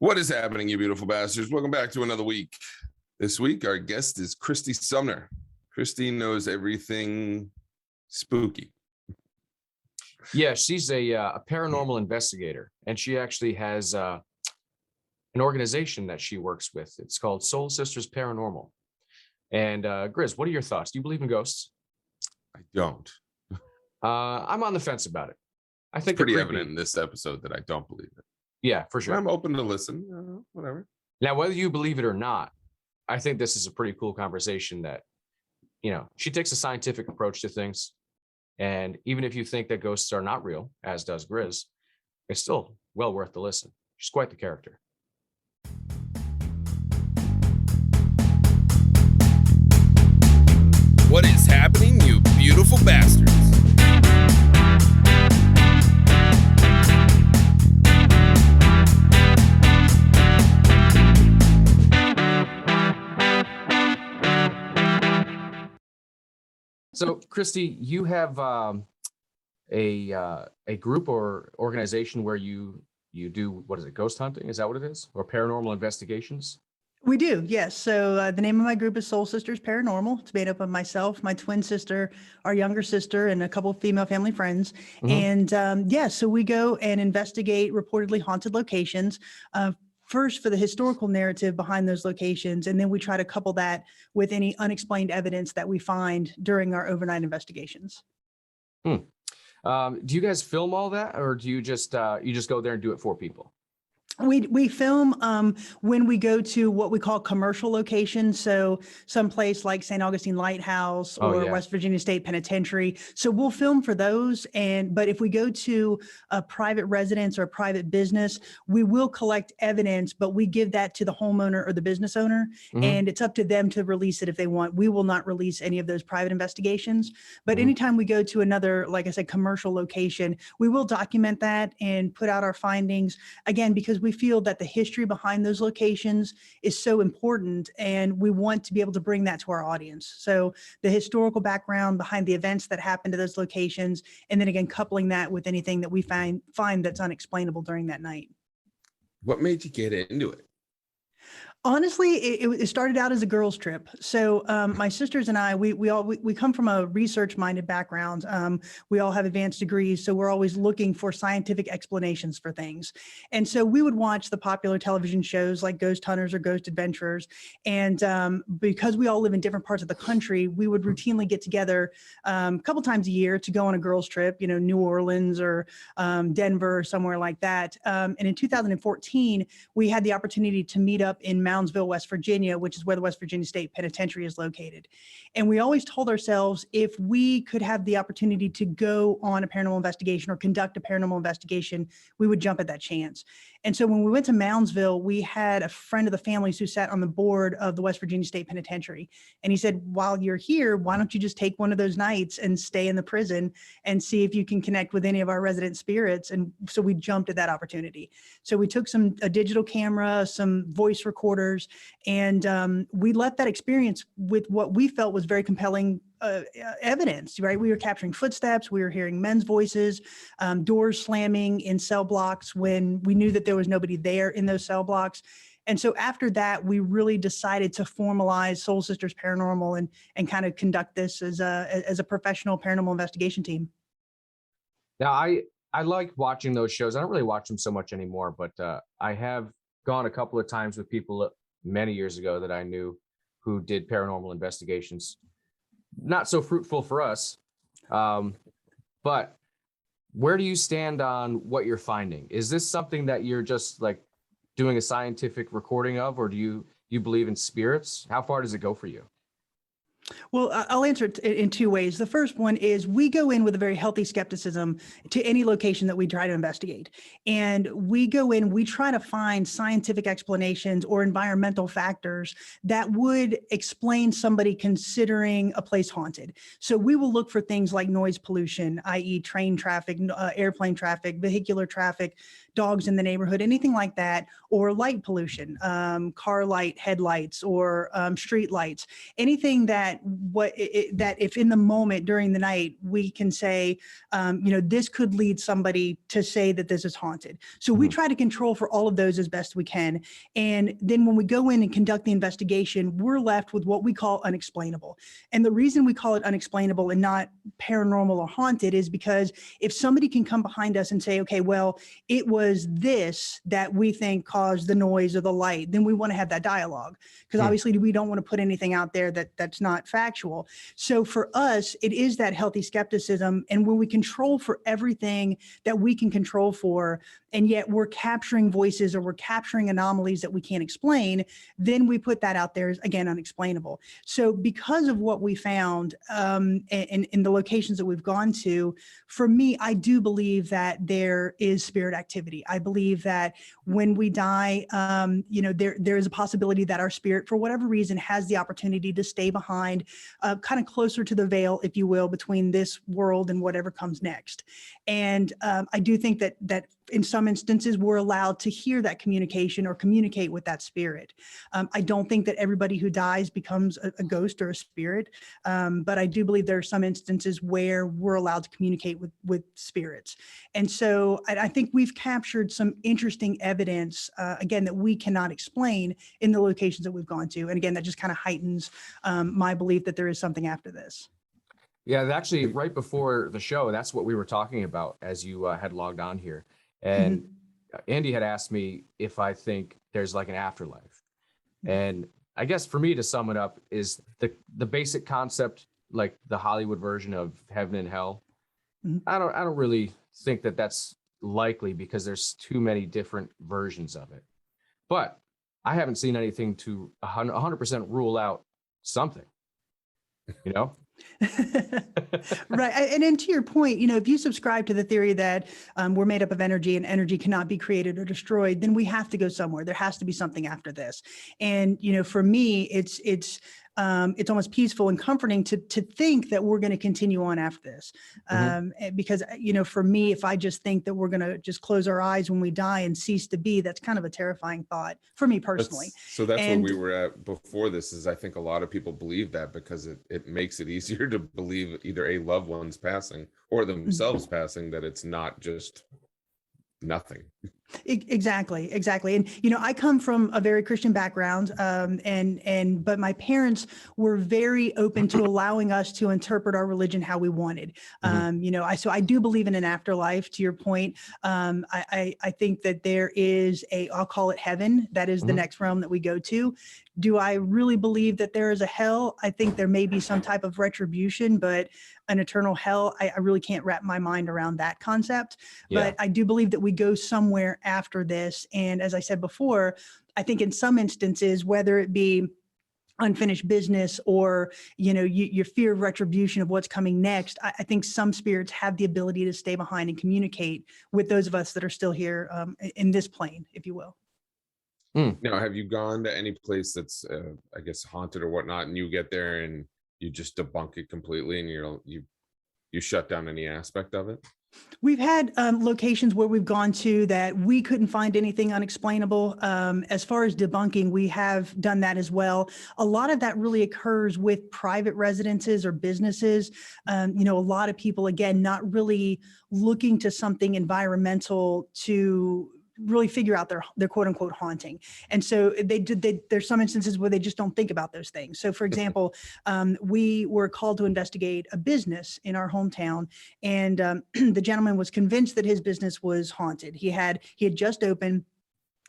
What is happening, you beautiful bastards? Welcome back to another week. This week, our guest is Kristy Sumner. Kristy knows everything spooky. Yeah, she's a paranormal investigator, and she actually has an organization that she works with. It's called Soul Sisters Paranormal. And Grizz, what are your thoughts? Do you believe in ghosts? I don't. I'm on the fence about it. I think it's pretty evident in this episode that I don't believe it. Yeah, for sure. I'm open to listen, whatever. Now, whether you believe it or not, I think this is a pretty cool conversation that, she takes a scientific approach to things. And even if you think that ghosts are not real, as does Grizz, it's still well worth the listen. She's quite the character. What is happening, you beautiful bastards? So, Kristy, you have a group or organization where you do, what is it, ghost hunting? Is that what it is? Or paranormal investigations? We do, yes. So the name of my group is Soul Sisters Paranormal. It's made up of myself, my twin sister, our younger sister, and a couple of female family friends. Mm-hmm. And so we go and investigate reportedly haunted locations. First for the historical narrative behind those locations, and then we try to couple that with any unexplained evidence that we find during our overnight investigations. Do you guys film all that, or do you just go there and do it for people? We film when we go to what we call commercial locations. So someplace like St. Augustine Lighthouse or West Virginia State Penitentiary. So we'll film for those. But if we go to a private residence or a private business, we will collect evidence, but we give that to the homeowner or the business owner. Mm-hmm. And it's up to them to release it if they want. We will not release any of those private investigations. But anytime we go to another, like I said, commercial location, we will document that and put out our findings, again, because we feel that the history behind those locations is so important, and we want to be able to bring that to our audience. So the historical background behind the events that happened to those locations, and then again, coupling that with anything that we find that's unexplainable during that night. What made you get into it? Honestly, it started out as a girls' trip. So my sisters and I, we come from a research-minded background. We all have advanced degrees, so we're always looking for scientific explanations for things. And so we would watch the popular television shows like Ghost Hunters or Ghost Adventurers. And because we all live in different parts of the country, we would routinely get together a couple times a year to go on a girls' trip, New Orleans or Denver or somewhere like that. And in 2014, we had the opportunity to meet up in Moundsville, West Virginia, which is where the West Virginia State Penitentiary is located. And we always told ourselves if we could have the opportunity to go on a paranormal investigation or conduct a paranormal investigation, we would jump at that chance. And so when we went to Moundsville, we had a friend of the family's who sat on the board of the West Virginia State Penitentiary. And he said, while you're here, why don't you just take one of those nights and stay in the prison and see if you can connect with any of our resident spirits? And so we jumped at that opportunity. So we took a digital camera, some voice recorders, and we left that experience with what we felt was very compelling evidence, right? We were capturing footsteps. We were hearing men's voices, doors slamming in cell blocks when we knew that there was nobody there in those cell blocks. And so after that, we really decided to formalize Soul Sisters Paranormal and kind of conduct this as a professional paranormal investigation team. Now, I like watching those shows. I don't really watch them so much anymore, but I have gone a couple of times with people many years ago that I knew who did paranormal investigations. Not so fruitful for us, but where do you stand on what you're finding? Is this something that you're just like doing a scientific recording of, or do you believe in spirits? How far does it go for you? Well, I'll answer it in two ways. The first one is we go in with a very healthy skepticism to any location that we try to investigate. And we go in, we try to find scientific explanations or environmental factors that would explain somebody considering a place haunted. So we will look for things like noise pollution, i.e. train traffic, airplane traffic, vehicular traffic, dogs in the neighborhood, anything like that, or light pollution, car light headlights, or street lights, anything that that if in the moment during the night we can say, this could lead somebody to say that this is haunted. So we try to control for all of those as best we can. And then when we go in and conduct the investigation, we're left with what we call unexplainable. And the reason we call it unexplainable and not paranormal or haunted is because if somebody can come behind us and say, okay, well, it was this that we think caused the noise or the light, then we want to have that dialogue, because obviously we don't want to put anything out there that's not factual. So for us, it is that healthy skepticism. And when we control for everything that we can control for, and yet we're capturing voices or we're capturing anomalies that we can't explain, then we put that out there as, again, unexplainable. So because of what we found in the locations that we've gone to, for me, I do believe that there is spirit activity. I believe that when we die, there is a possibility that our spirit, for whatever reason, has the opportunity to stay behind, kind of closer to the veil, if you will, between this world and whatever comes next. And I do think that in some instances, we're allowed to hear that communication or communicate with that spirit. I don't think that everybody who dies becomes a ghost or a spirit, but I do believe there are some instances where we're allowed to communicate with spirits. And so I think we've captured some interesting evidence, again, that we cannot explain in the locations that we've gone to. And again, that just kind of heightens my belief that there is something after this. Yeah, actually, right before the show, that's what we were talking about as you had logged on here. And Andy had asked me if I think there's like an afterlife. And I guess for me to sum it up is the basic concept, like the Hollywood version of heaven and hell. I don't really think that that's likely, because there's too many different versions of it. But I haven't seen anything to 100% rule out something, Right. And then to your point, if you subscribe to the theory that we're made up of energy and energy cannot be created or destroyed, then we have to go somewhere. There has to be something after this. And, for me, it's almost peaceful and comforting to think that we're going to continue on after this. Because, for me, if I just think that we're going to just close our eyes when we die and cease to be, that's kind of a terrifying thought for me personally. That's where we were at before this, is I think a lot of people believe that because it makes it easier to believe either a loved one's passing or themselves passing, that it's not just nothing. Exactly. And, I come from a very Christian background, but my parents were very open to allowing us to interpret our religion how we wanted. So I do believe in an afterlife, to your point. I think that there is I'll call it heaven. That is the next realm that we go to. Do I really believe that there is a hell? I think there may be some type of retribution, but an eternal hell, I really can't wrap my mind around that concept. Yeah. But I do believe that we go somewhere after this. And as I said before, I think in some instances, whether it be unfinished business or, your fear of retribution of what's coming next, I think some spirits have the ability to stay behind and communicate with those of us that are still here in this plane, if you will. Now, have you gone to any place that's, I guess, haunted or whatnot, and you get there and you just debunk it completely, and you shut down any aspect of it? We've had locations where we've gone to that we couldn't find anything unexplainable. As far as debunking, we have done that as well. A lot of that really occurs with private residences or businesses. A lot of people, again, not really looking to something environmental to really figure out their quote unquote haunting. And so there's some instances where they just don't think about those things. So for example, we were called to investigate a business in our hometown, and the gentleman was convinced that his business was haunted. He had just opened.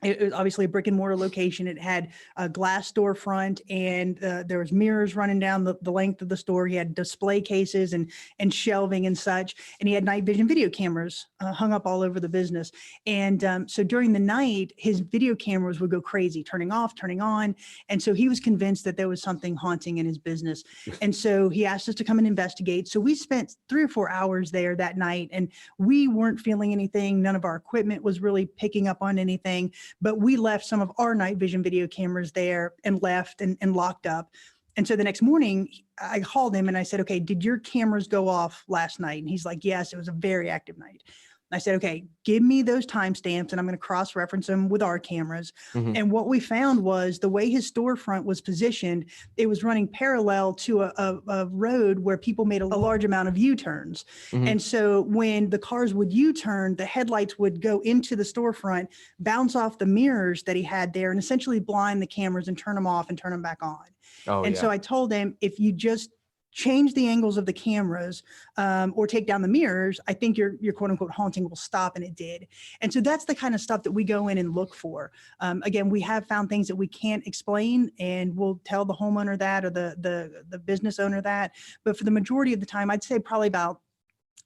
It was obviously a brick and mortar location. It had a glass storefront, and there was mirrors running down the length of the store. He had display cases and shelving and such. And he had night vision video cameras hung up all over the business. And so during the night, his video cameras would go crazy, turning off, turning on. And so he was convinced that there was something haunting in his business. And so he asked us to come and investigate. So we spent 3 or 4 hours there that night, and we weren't feeling anything. None of our equipment was really picking up on anything. But we left some of our night vision video cameras there and left and locked up. And so the next morning I called him and I said, okay, did your cameras go off last night? And he's like, yes, it was a very active night. I said, okay, give me those timestamps and I'm going to cross-reference them with our cameras. Mhm. And what we found was the way his storefront was positioned, it was running parallel to a road where people made a large amount of U-turns. Mhm. And so when the cars would U-turn, the headlights would go into the storefront, bounce off the mirrors that he had there, and essentially blind the cameras and turn them off and turn them back on. Oh, And yeah. so I told him, if you just change the angles of the cameras or take down the mirrors, I think your quote unquote haunting will stop. And it did. And so that's the kind of stuff that we go in and look for. Again, we have found things that we can't explain, and we'll tell the homeowner that, or the business owner that. But for the majority of the time, I'd say probably about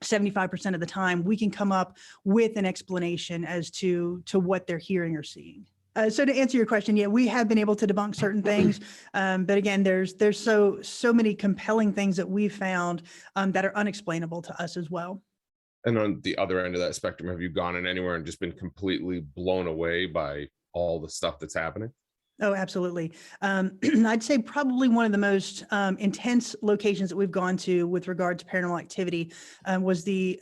75% of the time, we can come up with an explanation as to what they're hearing or seeing. So to answer your question, yeah, we have been able to debunk certain things, but again, there's so many compelling things that we've found that are unexplainable to us as well. And on the other end of that spectrum, have you gone in anywhere and just been completely blown away by all the stuff that's happening? Oh, absolutely. I'd say probably one of the most intense locations that we've gone to with regard to paranormal activity was the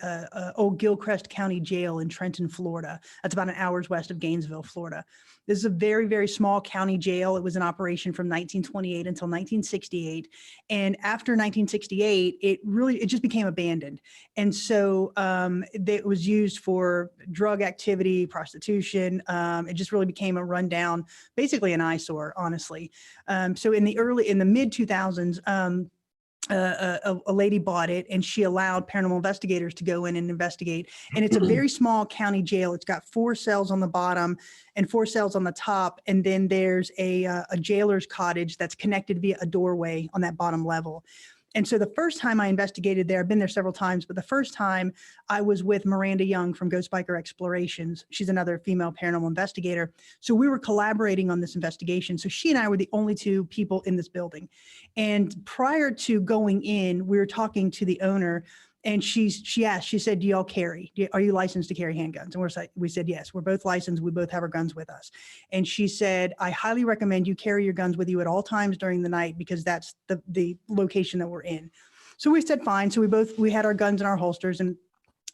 old Gilchrist County Jail in Trenton, Florida. That's about an hour's west of Gainesville, Florida. This is a very, very small county jail. It was in operation from 1928 until 1968. And after 1968, it just became abandoned. And so it was used for drug activity, prostitution. It just really became a rundown, basically an eyesore, honestly. So in the mid 2000s, a lady bought it, and she allowed paranormal investigators to go in and investigate. And it's a very small county jail. It's got 4 cells on the bottom and 4 cells on the top. And then there's a jailer's cottage that's connected via a doorway on that bottom level. And so the first time I investigated there, I've been there several times, but the first time I was with Miranda Young from Ghost Biker Explorations. She's another female paranormal investigator. So we were collaborating on this investigation. So she and I were the only 2 people in this building. And prior to going in, we were talking to the owner, and she said, do y'all carry? Are you licensed to carry handguns? And we said, yes, we're both licensed. We both have our guns with us. And she said, I highly recommend you carry your guns with you at all times during the night, because that's the location that we're in. So we said, fine. So we had our guns in our holsters, and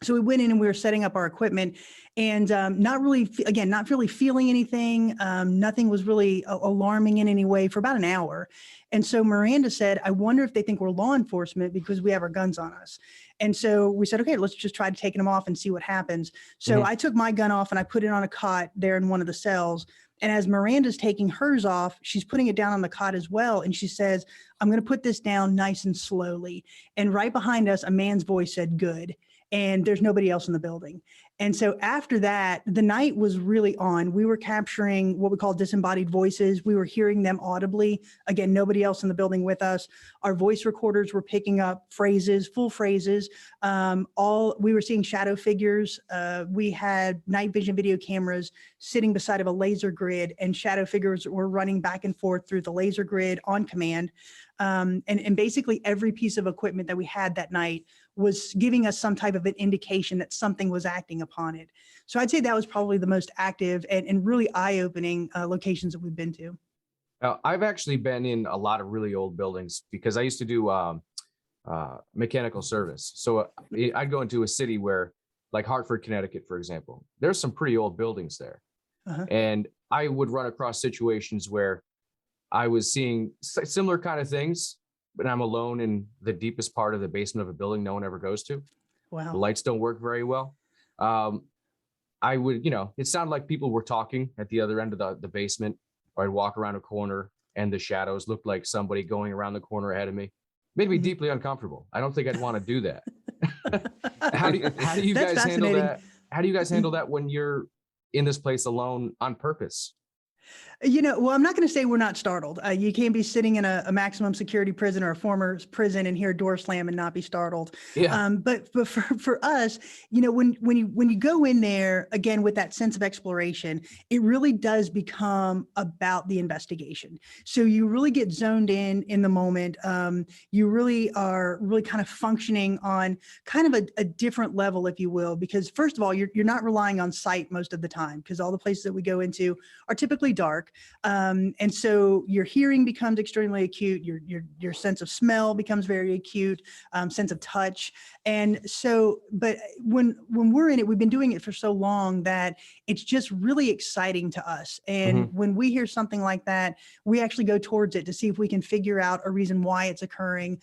so we went in and we were setting up our equipment, and not really feeling anything. Nothing was really alarming in any way for about an hour. And so Miranda said, I wonder if they think we're law enforcement because we have our guns on us. And so we said, okay, let's just try taking them off and see what happens. So I took my gun off and I put it on a cot there in one of the cells. And as Miranda's taking hers off, she's putting it down on the cot as well. And she says, I'm going to put this down nice and slowly. And right behind us, a man's voice said, good. And there's nobody else in the building. And so after that, the night was really on. We were capturing what we call disembodied voices. We were hearing them audibly. Again, nobody else in the building with us. Our voice recorders were picking up phrases, full phrases. We were seeing shadow figures. We had night vision video cameras sitting beside of a laser grid, and shadow figures were running back and forth through the laser grid on command. And basically every piece of equipment that we had that night was giving us some type of an indication that something was acting upon it. So I'd say that was probably the most active and really eye-opening locations that we've been to. I've actually been in a lot of really old buildings because I used to do mechanical service. So I'd go into a city where, like Hartford, Connecticut, for example, there's some pretty old buildings there. And I would run across situations where I was seeing similar kind of things, but I'm alone in the deepest part of the basement of a building no one ever goes to. Wow. The lights don't work very well. I would, it sounded like people were talking at the other end of the basement, or I'd walk around a corner and the shadows looked like somebody going around the corner ahead of me. Made me deeply uncomfortable. I don't think I'd want to do that. How do you guys handle that? How do you guys handle that when you're in this place alone on purpose? Well, I'm not going to say we're not startled. You can't be sitting in a maximum security prison or a former prison and hear a door slam and not be startled. Yeah. But for us, when you go in there again with that sense of exploration, it really does become about the investigation. So you really get zoned in the moment. You really are kind of functioning on kind of a different level, if you will, because first of all, you're not relying on sight most of the time, because all the places that we go into are typically dark. dark. And so your hearing becomes extremely acute. Your sense of smell becomes very acute, sense of touch. And so, but when we're in it, we've been doing it for so long that it's just really exciting to us. And when we hear something like that, we actually go towards it to see if we can figure out a reason why it's occurring,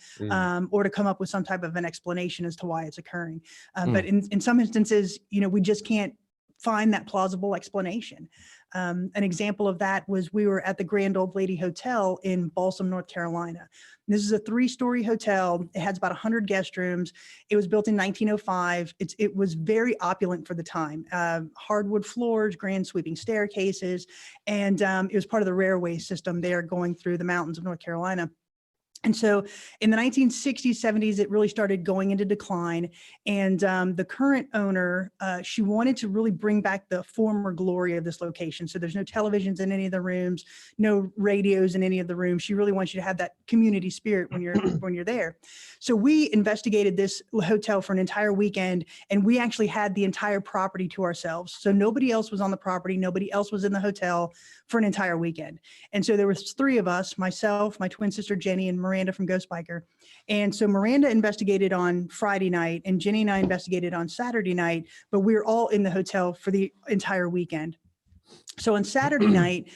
or to come up with some type of an explanation as to why it's occurring. But in some instances, we just can't find that plausible explanation. An example of that was we were at the Grand Old Lady Hotel in Balsam, North Carolina. This is a 3-story hotel. It has about 100 guest rooms. It was built in 1905. It was very opulent for the time. Hardwood floors, grand sweeping staircases, and it was part of the railway system there going through the mountains of North Carolina. And so in the 1960s, 70s, it really started going into decline. And the current owner, she wanted to really bring back the former glory of this location. So there's no televisions in any of the rooms, no radios in any of the rooms. She really wants you to have that community spirit when you're there. So we investigated this hotel for an entire weekend, and we actually had the entire property to ourselves. So nobody else was on the property. Nobody else was in the hotel for an entire weekend. And so there was 3 of us, myself, my twin sister, Jenny, and Miranda from Ghost Biker. And so Miranda investigated on Friday night, and Jenny and I investigated on Saturday night, but we were all in the hotel for the entire weekend. So on Saturday night,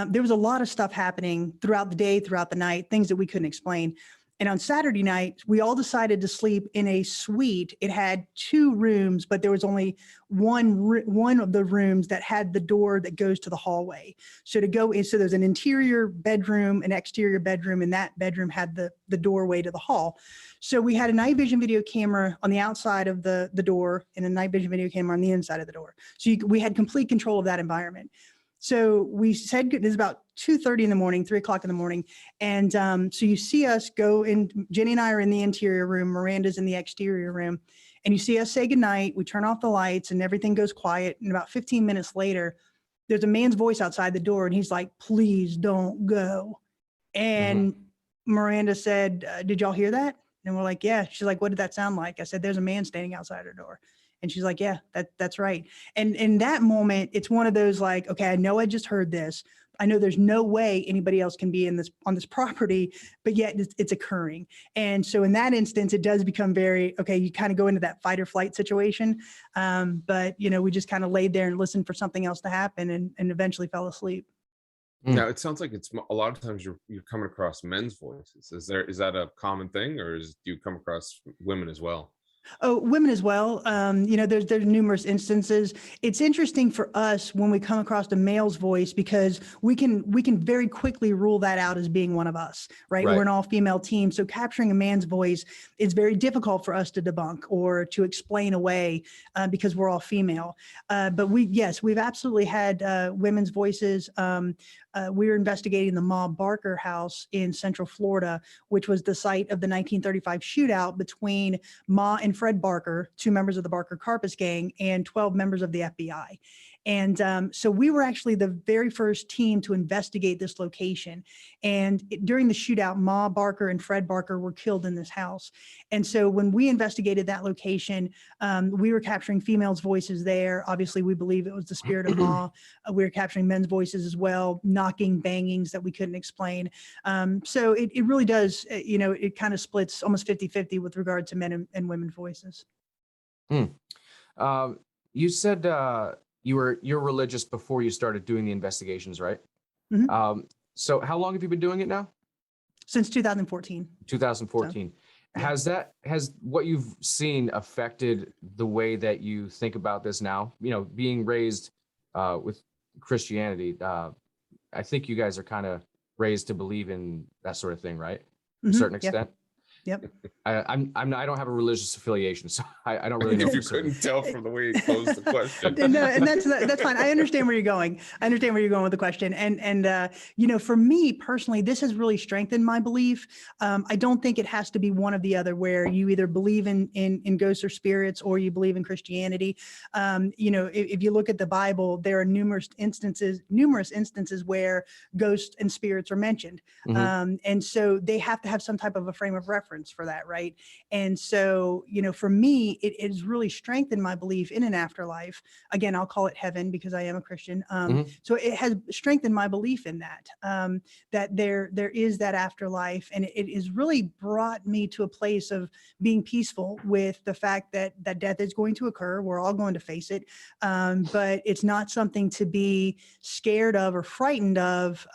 there was a lot of stuff happening throughout the day, throughout the night, things that we couldn't explain. And on Saturday night, we all decided to sleep in a suite. It had 2 rooms, but there was only one of the rooms that had the door that goes to the hallway. So to go in, so there's an interior bedroom, an exterior bedroom, and that bedroom had the doorway to the hall. So we had a night vision video camera on the outside of the door and a night vision video camera on the inside of the door. So we had complete control of that environment. So we said, this is about 2:30 in the morning, 3 o'clock in the morning. And so you see us go in, Jenny and I are in the interior room, Miranda's in the exterior room, and you see us say goodnight, we turn off the lights and everything goes quiet. And about 15 minutes later, there's a man's voice outside the door and he's like, "Please don't go." And Miranda said, "Did y'all hear that?" And we're like, "Yeah." She's like, "What did that sound like?" I said, "There's a man standing outside her door." And she's like, "Yeah, that's right." And in that moment, it's one of those like, okay, I know I just heard this. I know there's no way anybody else can be on this property, but yet it's occurring. And so in that instance, it does become very, okay, you kind of go into that fight or flight situation. But we just kind of laid there and listened for something else to happen and eventually fell asleep. Now it sounds like it's a lot of times you're coming across men's voices. Is that a common thing, or do you come across women as well? Oh, women as well. There's numerous instances. It's interesting for us when we come across a male's voice because we can very quickly rule that out as being one of us, right? We're an all-female team, so capturing a man's voice is very difficult for us to debunk or to explain away because we're all female. But we've absolutely had women's voices. We were investigating the Ma Barker house in Central Florida, which was the site of the 1935 shootout between Ma and Fred Barker, 2 members of the Barker Carpus gang, and 12 members of the FBI. And so we were actually the very first team to investigate this location. And during the shootout, Ma Barker and Fred Barker were killed in this house. And so when we investigated that location, we were capturing females' voices there. Obviously, we believe it was the spirit of Ma. We were capturing men's voices as well, knocking, bangings that we couldn't explain. So it really does, it kind of splits almost 50-50 with regard to men and women's voices. You said you're religious before you started doing the investigations, right? So how long have you been doing it now? Since 2014. 2014. So, yeah. Has what you've seen affected the way that you think about this now? Being raised with Christianity, I think you guys are kind of raised to believe in that sort of thing, right? To a certain extent. Yep. I don't have a religious affiliation, so I don't really know. If you couldn't tell from the way you posed the question. No, and that's fine. I understand where you're going. with the question. And for me personally, this has really strengthened my belief. I don't think it has to be one or the other, where you either believe in ghosts or spirits or you believe in Christianity. If you look at the Bible, there are numerous instances where ghosts and spirits are mentioned. And so they have to have some type of a frame of reference. preference for that, right? And so, for me, it has really strengthened my belief in an afterlife. Again, I'll call it heaven because I am a Christian. So it has strengthened my belief in that, that there is that afterlife, and it has really brought me to a place of being peaceful with the fact that death is going to occur. We're all going to face it, but it's not something to be scared of or frightened of,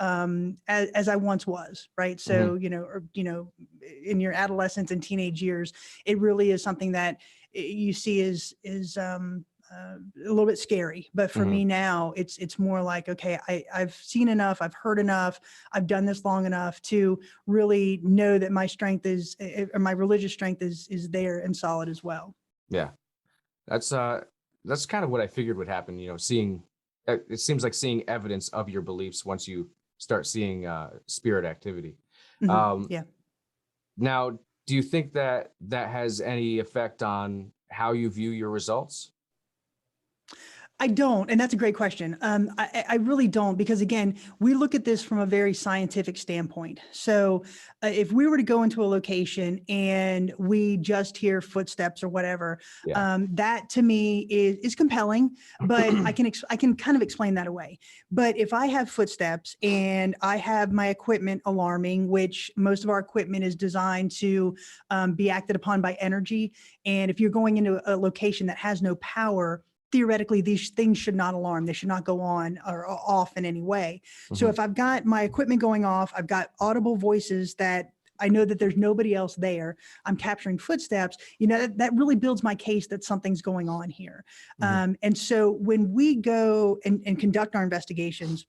as I once was, right? So, in your adolescence and teenage years, it really is something that you see is a little bit scary. But for me now, it's more like, okay, I've seen enough, I've heard enough, I've done this long enough to really know that my strength or my religious strength is there and solid as well. Yeah, that's kind of what I figured would happen. Seeing, it seems like seeing evidence of your beliefs once you start seeing spirit activity. Yeah. Now, do you think that has any effect on how you view your results? I don't. And that's a great question. I really don't, because again, we look at this from a very scientific standpoint. So if we were to go into a location and we just hear footsteps or whatever, that to me is compelling, but I can kind of explain that away. But if I have footsteps and I have my equipment alarming, which most of our equipment is designed to be acted upon by energy. And if you're going into a location that has no power, theoretically, these things should not alarm. They should not go on or off in any way. So if I've got my equipment going off, I've got audible voices that I know that there's nobody else there, I'm capturing footsteps, that really builds my case that something's going on here. And so when we go and conduct our investigations,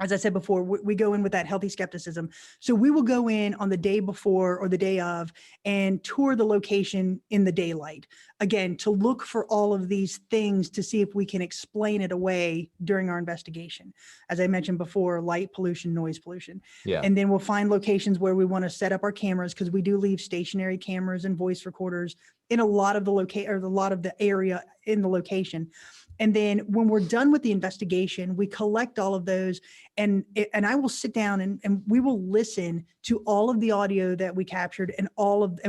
as I said before, we go in with that healthy skepticism. So we will go in on the day before or the day of and tour the location in the daylight, again, to look for all of these things to see if we can explain it away during our investigation. As I mentioned before, light pollution, noise pollution. Yeah. And then we'll find locations where we want to set up our cameras, because we do leave stationary cameras and voice recorders in a lot of the area in the location. And then when we're done with the investigation, we collect all of those, and I will sit down and we will listen to all of the audio that we captured and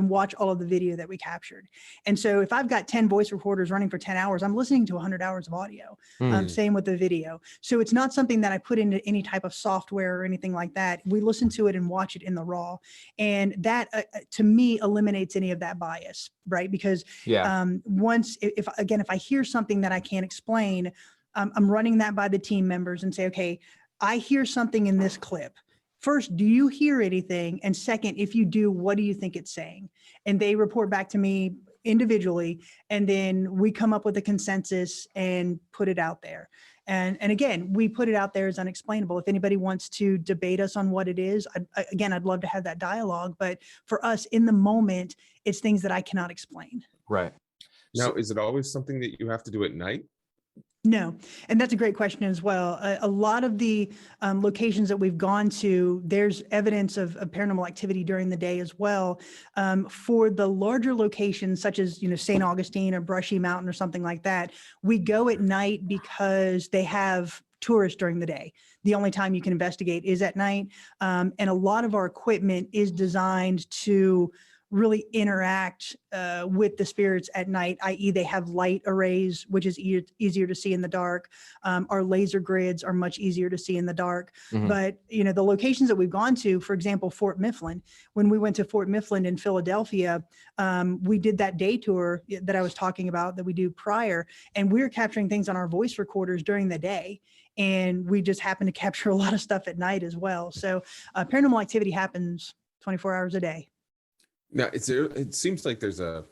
watch all of the video that we captured. And so if I've got 10 voice recorders running for 10 hours, I'm listening to 100 hours of audio. Same with the video. So it's not something that I put into any type of software or anything like that. We listen to it and watch it in the raw. And that to me eliminates any of that bias, right? Because once, if I hear something that I can't explain, I'm running that by the team members and say, okay, I hear something in this clip. First, do you hear anything? And second, if you do, what do you think it's saying? And they report back to me individually, and then we come up with a consensus and put it out there. And again, we put it out there as unexplainable. If anybody wants to debate us on what it is, I'd love to have that dialogue. But for us in the moment, it's things that I cannot explain. Right. Now, is it always something that you have to do at night? No. And that's a great question as well. A lot of the locations that we've gone to, there's evidence of paranormal activity during the day as well. For the larger locations, such as, St. Augustine or Brushy Mountain or something like that, we go at night because they have tourists during the day. The only time you can investigate is at night. And a lot of our equipment is designed to really interact with the spirits at night, i.e. they have light arrays, which is easier to see in the dark. Our laser grids are much easier to see in the dark. But, the locations that we've gone to, for example, Fort Mifflin, when we went to Fort Mifflin in Philadelphia, we did that day tour that I was talking about that we do prior, and we were capturing things on our voice recorders during the day. And we just happen to capture a lot of stuff at night as well. So paranormal activity happens 24 hours a day. Now, it seems like there's a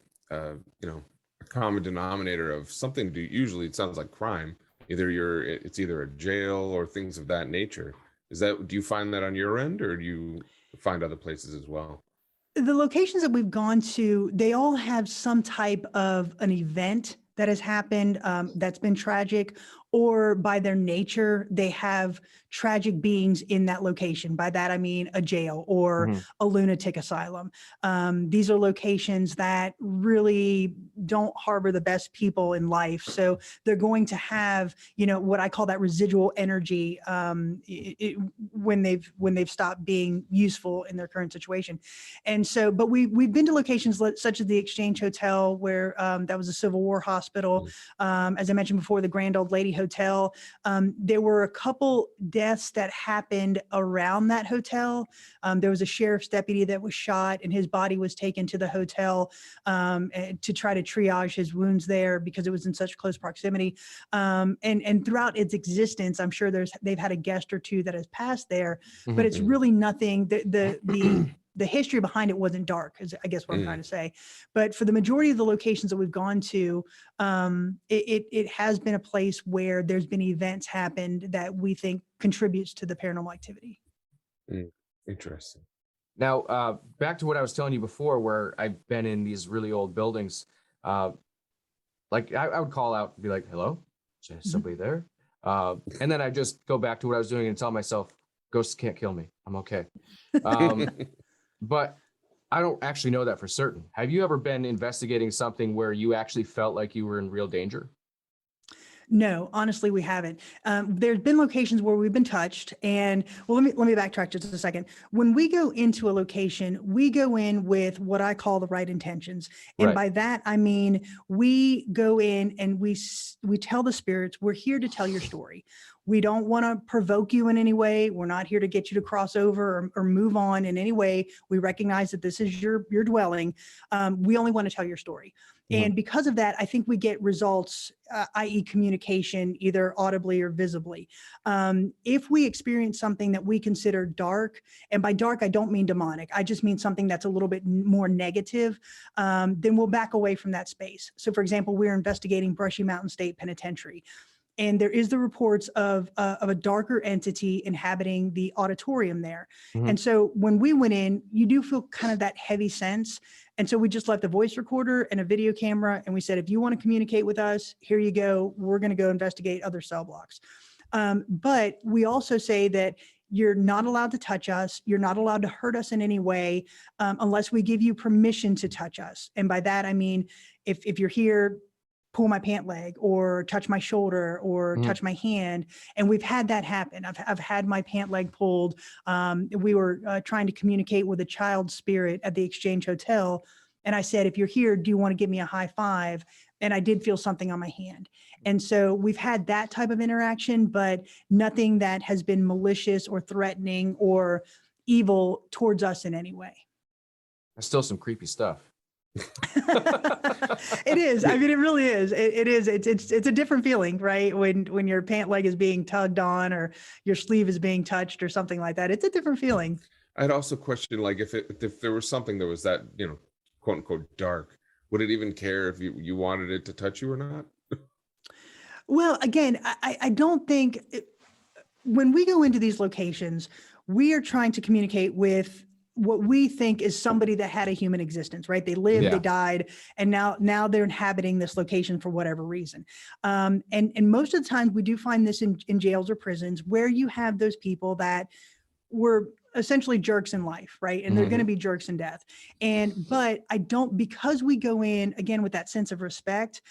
common denominator of something to do. Usually it sounds like crime. It's either a jail or things of that nature. Do you find that on your end, or do you find other places as well? The locations that we've gone to, they all have some type of an event that has happened that's been tragic, or by their nature, they have tragic beings in that location. By that, I mean a jail or a lunatic asylum. These are locations that really don't harbor the best people in life. So they're going to have, you know, what I call that residual energy when they've stopped being useful in their current situation. And so, but we've been to locations such as the Exchange Hotel, where that was a Civil War hospital. As I mentioned before, the Grand Old Lady Hotel. There were a couple deaths that happened around that hotel. There was a sheriff's deputy that was shot, and his body was taken to the hotel to try to triage his wounds there because it was in such close proximity. And throughout its existence, I'm sure they've had a guest or two that has passed there, but it's really nothing. The history behind it wasn't dark, is I guess what I'm trying to say. But for the majority of the locations that we've gone to, it has been a place where there's been events happened that we think contributes to the paranormal activity. Interesting. Now, back to what I was telling you before, where I've been in these really old buildings. Like I would call out and be like, hello, is somebody there? And then I just go back to what I was doing and tell myself, ghosts can't kill me. I'm okay. But I don't actually know that for certain. Have you ever been investigating something where you actually felt like you were in real danger? No, honestly, we haven't. There's been locations where we've been touched, and well, let me backtrack just a second. When we go into a location, we go in with what I call the right intentions, and by that I mean we go in and we tell the spirits, we're here to tell your story. We don't want to provoke you in any way. We're not here to get you to cross over or move on in any way. We recognize that this is your dwelling. We only want to tell your story. And because of that, I think we get results, i.e. communication, either audibly or visibly. If we experience something that we consider dark, and by dark, I don't mean demonic, I just mean something that's a little bit more negative, then we'll back away from that space. So for example, we're investigating Brushy Mountain State Penitentiary. And there is the reports of a darker entity inhabiting the auditorium there. And so when we went in, you do feel kind of that heavy sense. And so we just left a voice recorder and a video camera. And we said, if you want to communicate with us, here you go. We're going to go investigate other cell blocks. But we also say that you're not allowed to touch us. You're not allowed to hurt us in any way unless we give you permission to touch us. And by that, I mean, if you're here, pull my pant leg or touch my shoulder or touch my hand. And we've had that happen. I've had my pant leg pulled. We were trying to communicate with a child spirit at the Exchange Hotel. And I said, if you're here, do you want to give me a high five? And I did feel something on my hand. And so we've had that type of interaction, but nothing that has been malicious or threatening or evil towards us in any way. That's still some creepy stuff. It is. I mean, it really is. It is. It's a different feeling, right? When your pant leg is being tugged on or your sleeve is being touched or something like that. It's a different feeling. I'd also question, like, if there was something that was that, you know, quote unquote dark, would it even care if you wanted it to touch you or not? Well, again, I don't think when we go into these locations, we are trying to communicate with what we think is somebody that had a human existence, right? They lived, they died, and now they're inhabiting this location for whatever reason. And most of the time we do find this in jails or prisons where you have those people that were essentially jerks in life, right? And they're going to be jerks in death. But I don't, because we go in again with that sense of respect,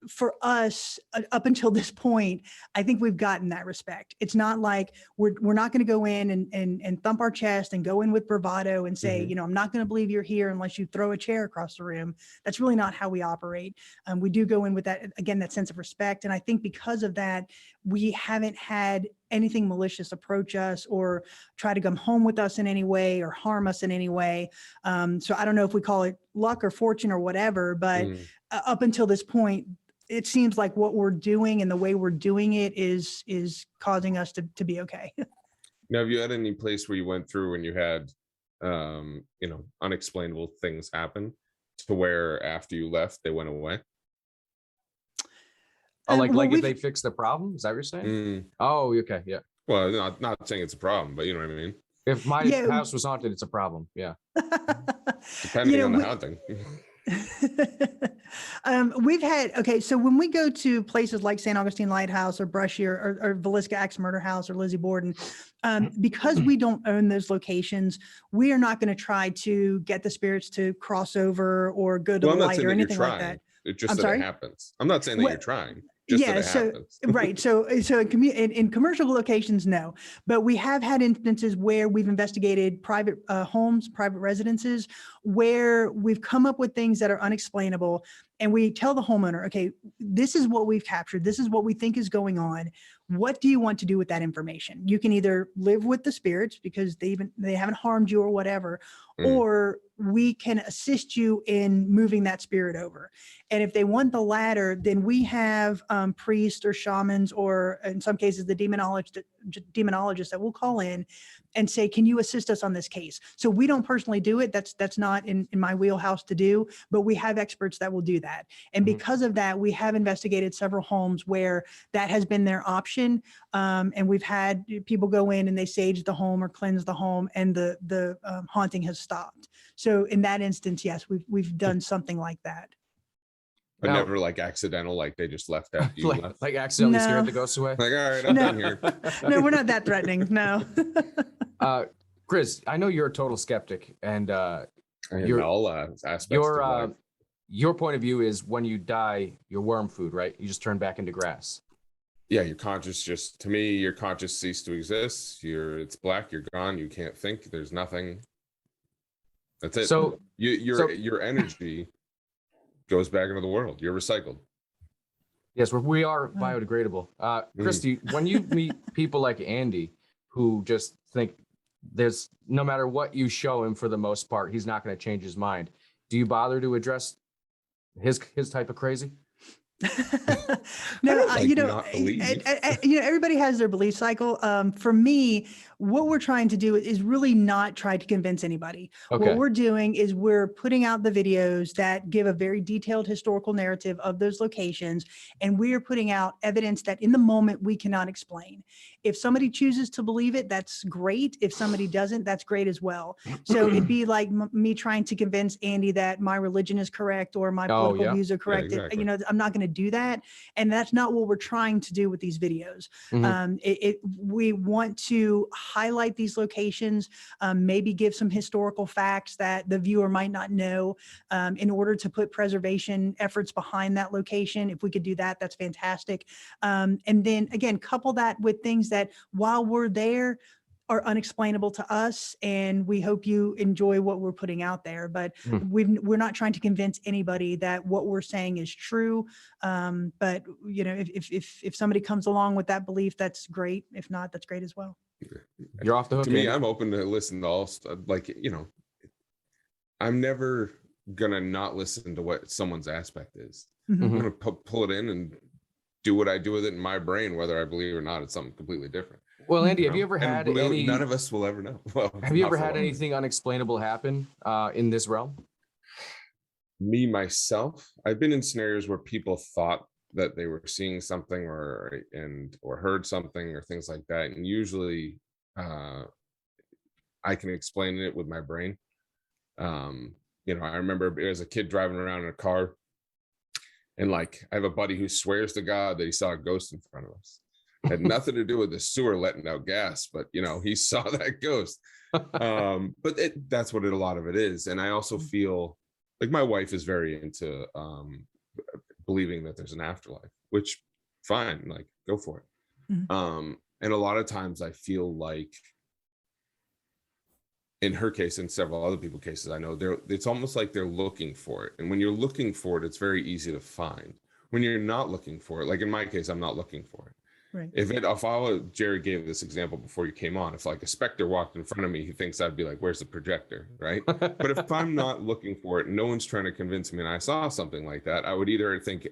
for us, up until this point, I think we've gotten that respect. It's not like we're not going to go in and thump our chest and go in with bravado and say, you know, I'm not going to believe you're here unless you throw a chair across the room. That's really not how we operate. We do go in with that, again, that sense of respect. And I think because of that, we haven't had anything malicious approach us or try to come home with us in any way or harm us in any way. So I don't know if we call it luck or fortune or whatever, but up until this point, it seems like what we're doing and the way we're doing it is causing us to be okay. Now, have you had any place where you went through and you had, you know, unexplainable things happen to where after you left, they went away? Oh, like if they fix the problem? Is that what you're saying? Oh, okay, yeah. Well, not saying it's a problem, but you know what I mean? If my house was haunted, it's a problem, yeah. Depending on the haunting. We've had, okay, so when we go to places like St. Augustine Lighthouse or Brushy or Villisca Axe Murder House or Lizzie Borden, because we don't own those locations, we are not going to try to get the spirits to cross over or go to Well, the I'm not light saying or that you're anything like trying. that. It's just I'm that sorry? it happens. I'm not saying that Well, you're trying. Just that Yeah, it so happens. right, so in commercial locations, no, but we have had instances where we've investigated private homes, private residences, where we've come up with things that are unexplainable, and we tell the homeowner, okay, this is what we've captured, this is what we think is going on. What do you want to do with that information? You can either live with the spirits because they haven't harmed you or whatever, or we can assist you in moving that spirit over. And if they want the latter, then we have priests or shamans, or in some cases, the demonologists that will call in and say, can you assist us on this case? So we don't personally do it. That's not in my wheelhouse to do, but we have experts that will do that. And because of that, we have investigated several homes where that has been their option. And we've had people go in and they sage the home or cleanse the home, and the haunting has stopped. So in that instance, yes, we've done something like that. But Now- never like accidental, like they just left after you left. like accidentally No. scared the ghosts away. Like, all right, I'm No. done here. No, we're not that threatening. No. Chris, I know you're a total skeptic, and In all aspects of life. your point of view is when you die, you're worm food, right? You just turn back into grass. Yeah, your conscious just, to me, your conscious ceased to exist. It's black, you're gone, you can't think, there's nothing. That's it. So your energy goes back into the world. You're recycled. yes, we are biodegradable. Kristy, when you meet people like Andy, who just think there's no matter what you show him, for the most part, he's not going to change his mind. Do you bother to address his type of crazy? No, like you know, not believe. Everybody has their belief cycle. For me, what we're trying to do is really not try to convince anybody. Okay. What we're doing is we're putting out the videos that give a very detailed historical narrative of those locations, and we are putting out evidence that in the moment we cannot explain. If somebody chooses to believe it, that's great. If somebody doesn't, that's great as well. So it'd be like me trying to convince Andy that my religion is correct or my political views are correct. exactly. I'm not going to do that. And that's not what we're trying to do with these videos. We want to highlight these locations, maybe give some historical facts that the viewer might not know, in order to put preservation efforts behind that location. If we could do that, that's fantastic. And then again, couple that with things that while we're there are unexplainable to us, and we hope you enjoy what we're putting out there. But we're not trying to convince anybody that what we're saying is true. But if somebody comes along with that belief, that's great. If not, that's great as well. You're off the hook. To me, Andy. I'm open to listen to all stuff. Like, I'm never gonna not listen to what someone's aspect is. I'm gonna pull it in and do what I do with it in my brain, whether I believe or not. It's something completely different. Well, Andy, have you ever had any? None of us will ever know. Well, Have you not ever for had long. anything unexplainable happen in this realm? Me, myself, I've been in scenarios where people thought that they were seeing something or heard something or things like that. And usually I can explain it with my brain. I remember as a kid driving around in a car, and like I have a buddy who swears to God that he saw a ghost in front of us. Had nothing to do with the sewer letting out gas, but he saw that ghost. But that's what a lot of it is. And I also feel like my wife is very into believing that there's an afterlife, which fine, like go for it. And a lot of times I feel like in her case and several other people's cases, I know it's almost like they're looking for it. And when you're looking for it, it's very easy to find. When you're not looking for it, like in my case, I'm not looking for it. Right. If Jerry gave this example before you came on, if like a specter walked in front of me, he thinks I'd be like, where's the projector? Right. But if I'm not looking for it, and no one's trying to convince me and I saw something like that, I would either think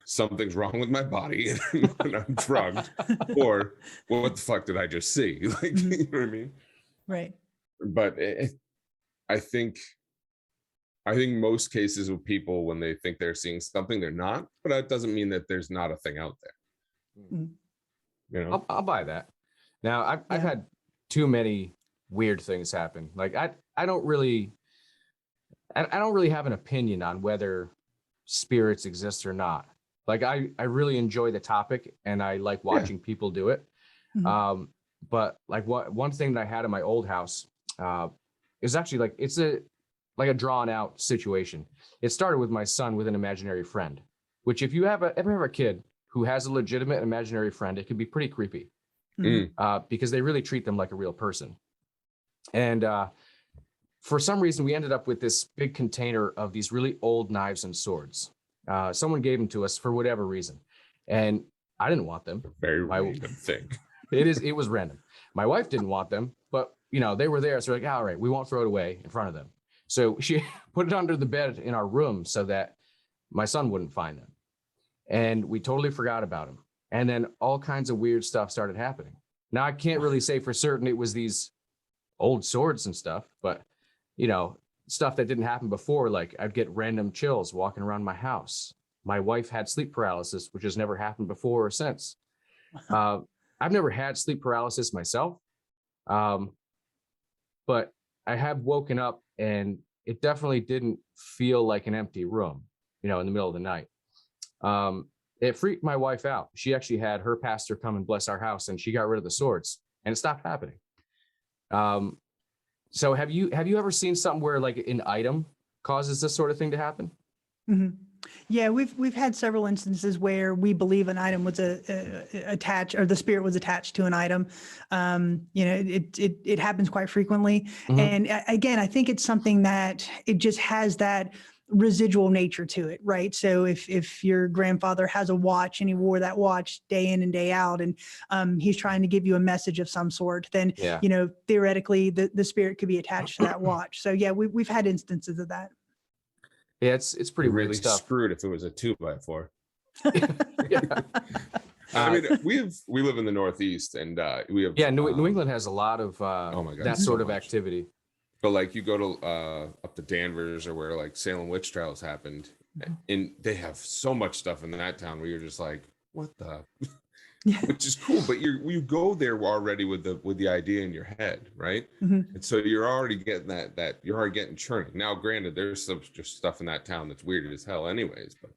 something's wrong with my body and I'm drugged, or what the fuck did I just see? Like, you know what I mean? Right. But I think most cases with people, when they think they're seeing something, they're not, but that doesn't mean that there's not a thing out there. I'll buy that. Now I've had too many weird things happen. Like I don't really, I don't really have an opinion on whether spirits exist or not. Like I really enjoy the topic and I like watching people do it. Mhm. But like one thing that I had in my old house is actually like it's a drawn out situation. It started with my son with an imaginary friend, which if you ever have a kid who has a legitimate imaginary friend, it can be pretty creepy because they really treat them like a real person. And for some reason, we ended up with this big container of these really old knives and swords. Someone gave them to us for whatever reason, and I didn't want them. Very random thing. It was random. My wife didn't want them, but they were there, so we're like, all right, we won't throw it away in front of them. So she put it under the bed in our room so that my son wouldn't find them, and we totally forgot about them. And then all kinds of weird stuff started happening. Now I can't really say for certain it was these old swords and stuff, but stuff that didn't happen before, like I'd get random chills walking around my house. My wife had sleep paralysis, which has never happened before or since. I've never had sleep paralysis myself, but I have woken up and it definitely didn't feel like an empty room, in the middle of the night. It freaked my wife out. She actually had her pastor come and bless our house and she got rid of the swords and it stopped happening. So have you ever seen something where like an item causes this sort of thing to happen? Mm-hmm. Yeah, we've had several instances where we believe an item was attached, or the spirit was attached to an item. It happens quite frequently. Mm-hmm. And again, I think it's something that it just has that residual nature to it, right? So if your grandfather has a watch and he wore that watch day in and day out, and he's trying to give you a message of some sort, then theoretically the spirit could be attached to that watch. So yeah, we've had instances of that. Yeah, it's pretty weird really stuff. Screwed if it was a 2x4. Yeah. I mean, we live in the Northeast, and we have New England has a lot of oh my God, that so sort of much activity. But like you go to up to Danvers or where like Salem witch trials happened, and they have so much stuff in that town where you're just like, what the. Which is cool, but you go there already with the idea in your head, right? Mm-hmm. And so you're already getting that you're already getting churning. Now, granted, there's some just stuff in that town that's weird as hell, anyways. But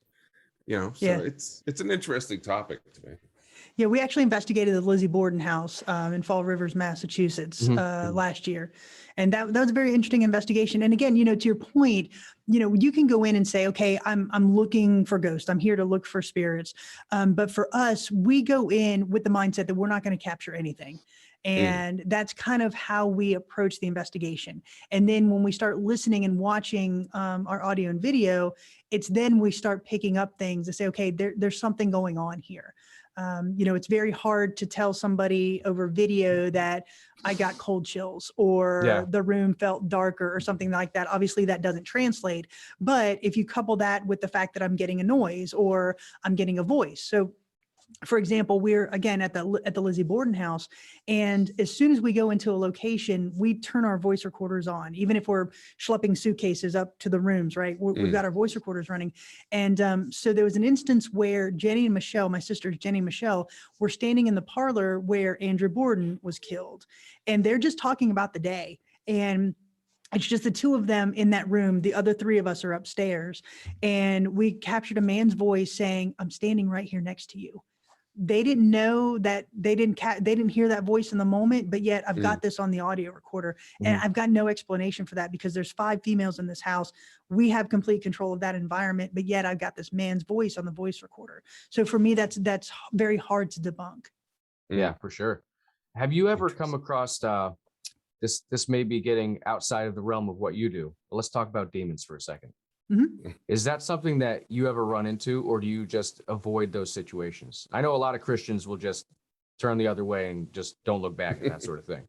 it's an interesting topic to me. Yeah, we actually investigated the Lizzie Borden house in Fall Rivers, Massachusetts last year. And that was a very interesting investigation. And again, to your point, you can go in and say, okay, I'm looking for ghosts. I'm here to look for spirits. But for us, we go in with the mindset that we're not going to capture anything. And that's kind of how we approach the investigation. And then when we start listening and watching our audio and video, it's then we start picking up things to say, okay, there's something going on here. It's very hard to tell somebody over video that I got cold chills or the room felt darker or something like that. Obviously that doesn't translate, but if you couple that with the fact that I'm getting a noise or I'm getting a voice. So for example, we're again at the Lizzie Borden house, and as soon as we go into a location, we turn our voice recorders on, even if we're schlepping suitcases up to the rooms, right? We've got our voice recorders running. And so there was an instance where Jenny and Michelle, my sisters Jenny and Michelle, were standing in the parlor where Andrew Borden was killed, and they're just talking about the day. And it's just the two of them in that room. The other three of us are upstairs, and we captured a man's voice saying, "I'm standing right here next to you." They didn't know that they didn't hear that voice in the moment, but yet I've got this on the audio recorder, and I've got no explanation for that because there's 5 females in this house. We have complete control of that environment, but yet I've got this man's voice on the voice recorder. So for me, that's very hard to debunk. Yeah, for sure. Have you ever come across this may be getting outside of the realm of what you do, but let's talk about demons for a second. Mm-hmm. Is that something that you ever run into, or do you just avoid those situations? I know a lot of Christians will just turn the other way and just don't look back at that sort of thing.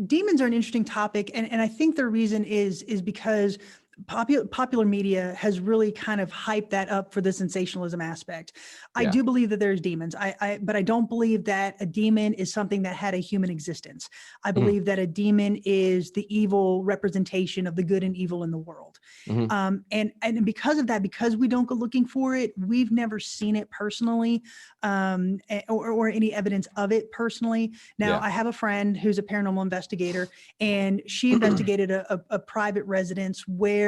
Demons are an interesting topic. And I think the reason is because popular media has really kind of hyped that up for the sensationalism aspect. I Yeah. do believe that there's demons. But I don't believe that a demon is something that had a human existence. I believe that a demon is the evil representation of the good and evil in the world. Mhm. And because of that, because we don't go looking for it, we've never seen it personally, or any evidence of it personally. Now, Yeah. I have a friend who's a paranormal investigator, and she investigated a private residence where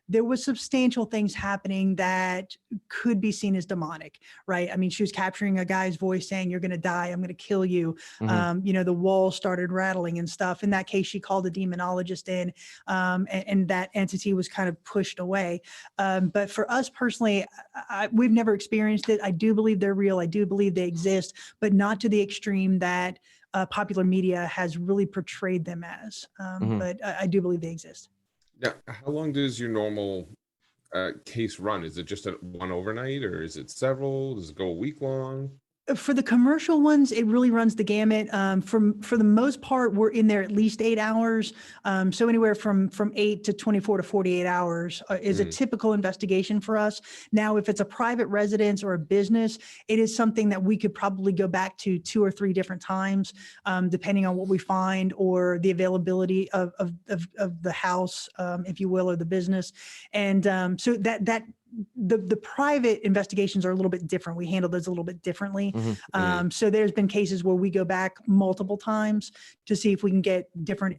there was substantial things happening that could be seen as demonic, right? I mean, she was capturing a guy's voice saying, "You're going to die. I'm going to kill you." The walls started rattling and stuff. In that case, she called a demonologist in, and that entity was kind of pushed away. But for us personally, we've never experienced it. I do believe they're real. I do believe they exist, but not to the extreme that popular media has really portrayed them as. But I do believe they exist. Now, how long does your normal case run? Is it just one overnight, or is it several? Does it go a week long? For the commercial ones, it really runs the gamut. For the most part, we're in there at least 8 hours. So anywhere from 8 to 24 to 48 hours is a typical investigation for us. Now, if it's a private residence or a business, it is something that we could probably go back to 2 or 3 different times, depending on what we find or the availability of the house, if you will, or the business. And so the private investigations are a little bit different. We handle those a little bit differently. So there's been cases where we go back multiple times to see if we can get different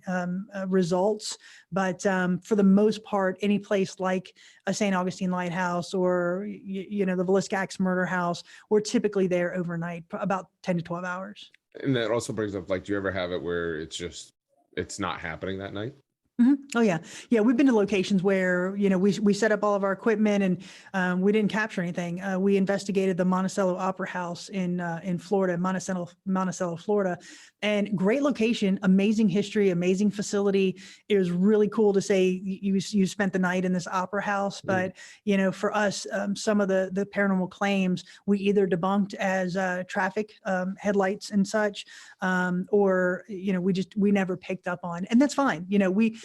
results. But for the most part, any place like a St. Augustine Lighthouse or, the Villiscax Murder House, we're typically there overnight, about 10 to 12 hours. And that also brings up, like, do you ever have it where it's not happening that night? Oh yeah. Yeah. We've been to locations where, we set up all of our equipment and we didn't capture anything. We investigated the Monticello Opera House in Florida, Monticello, Florida, and great location, amazing history, amazing facility. It was really cool to say you spent the night in this opera house, but for us, some of the paranormal claims we either debunked as traffic headlights and such, or we never picked up on, and that's fine.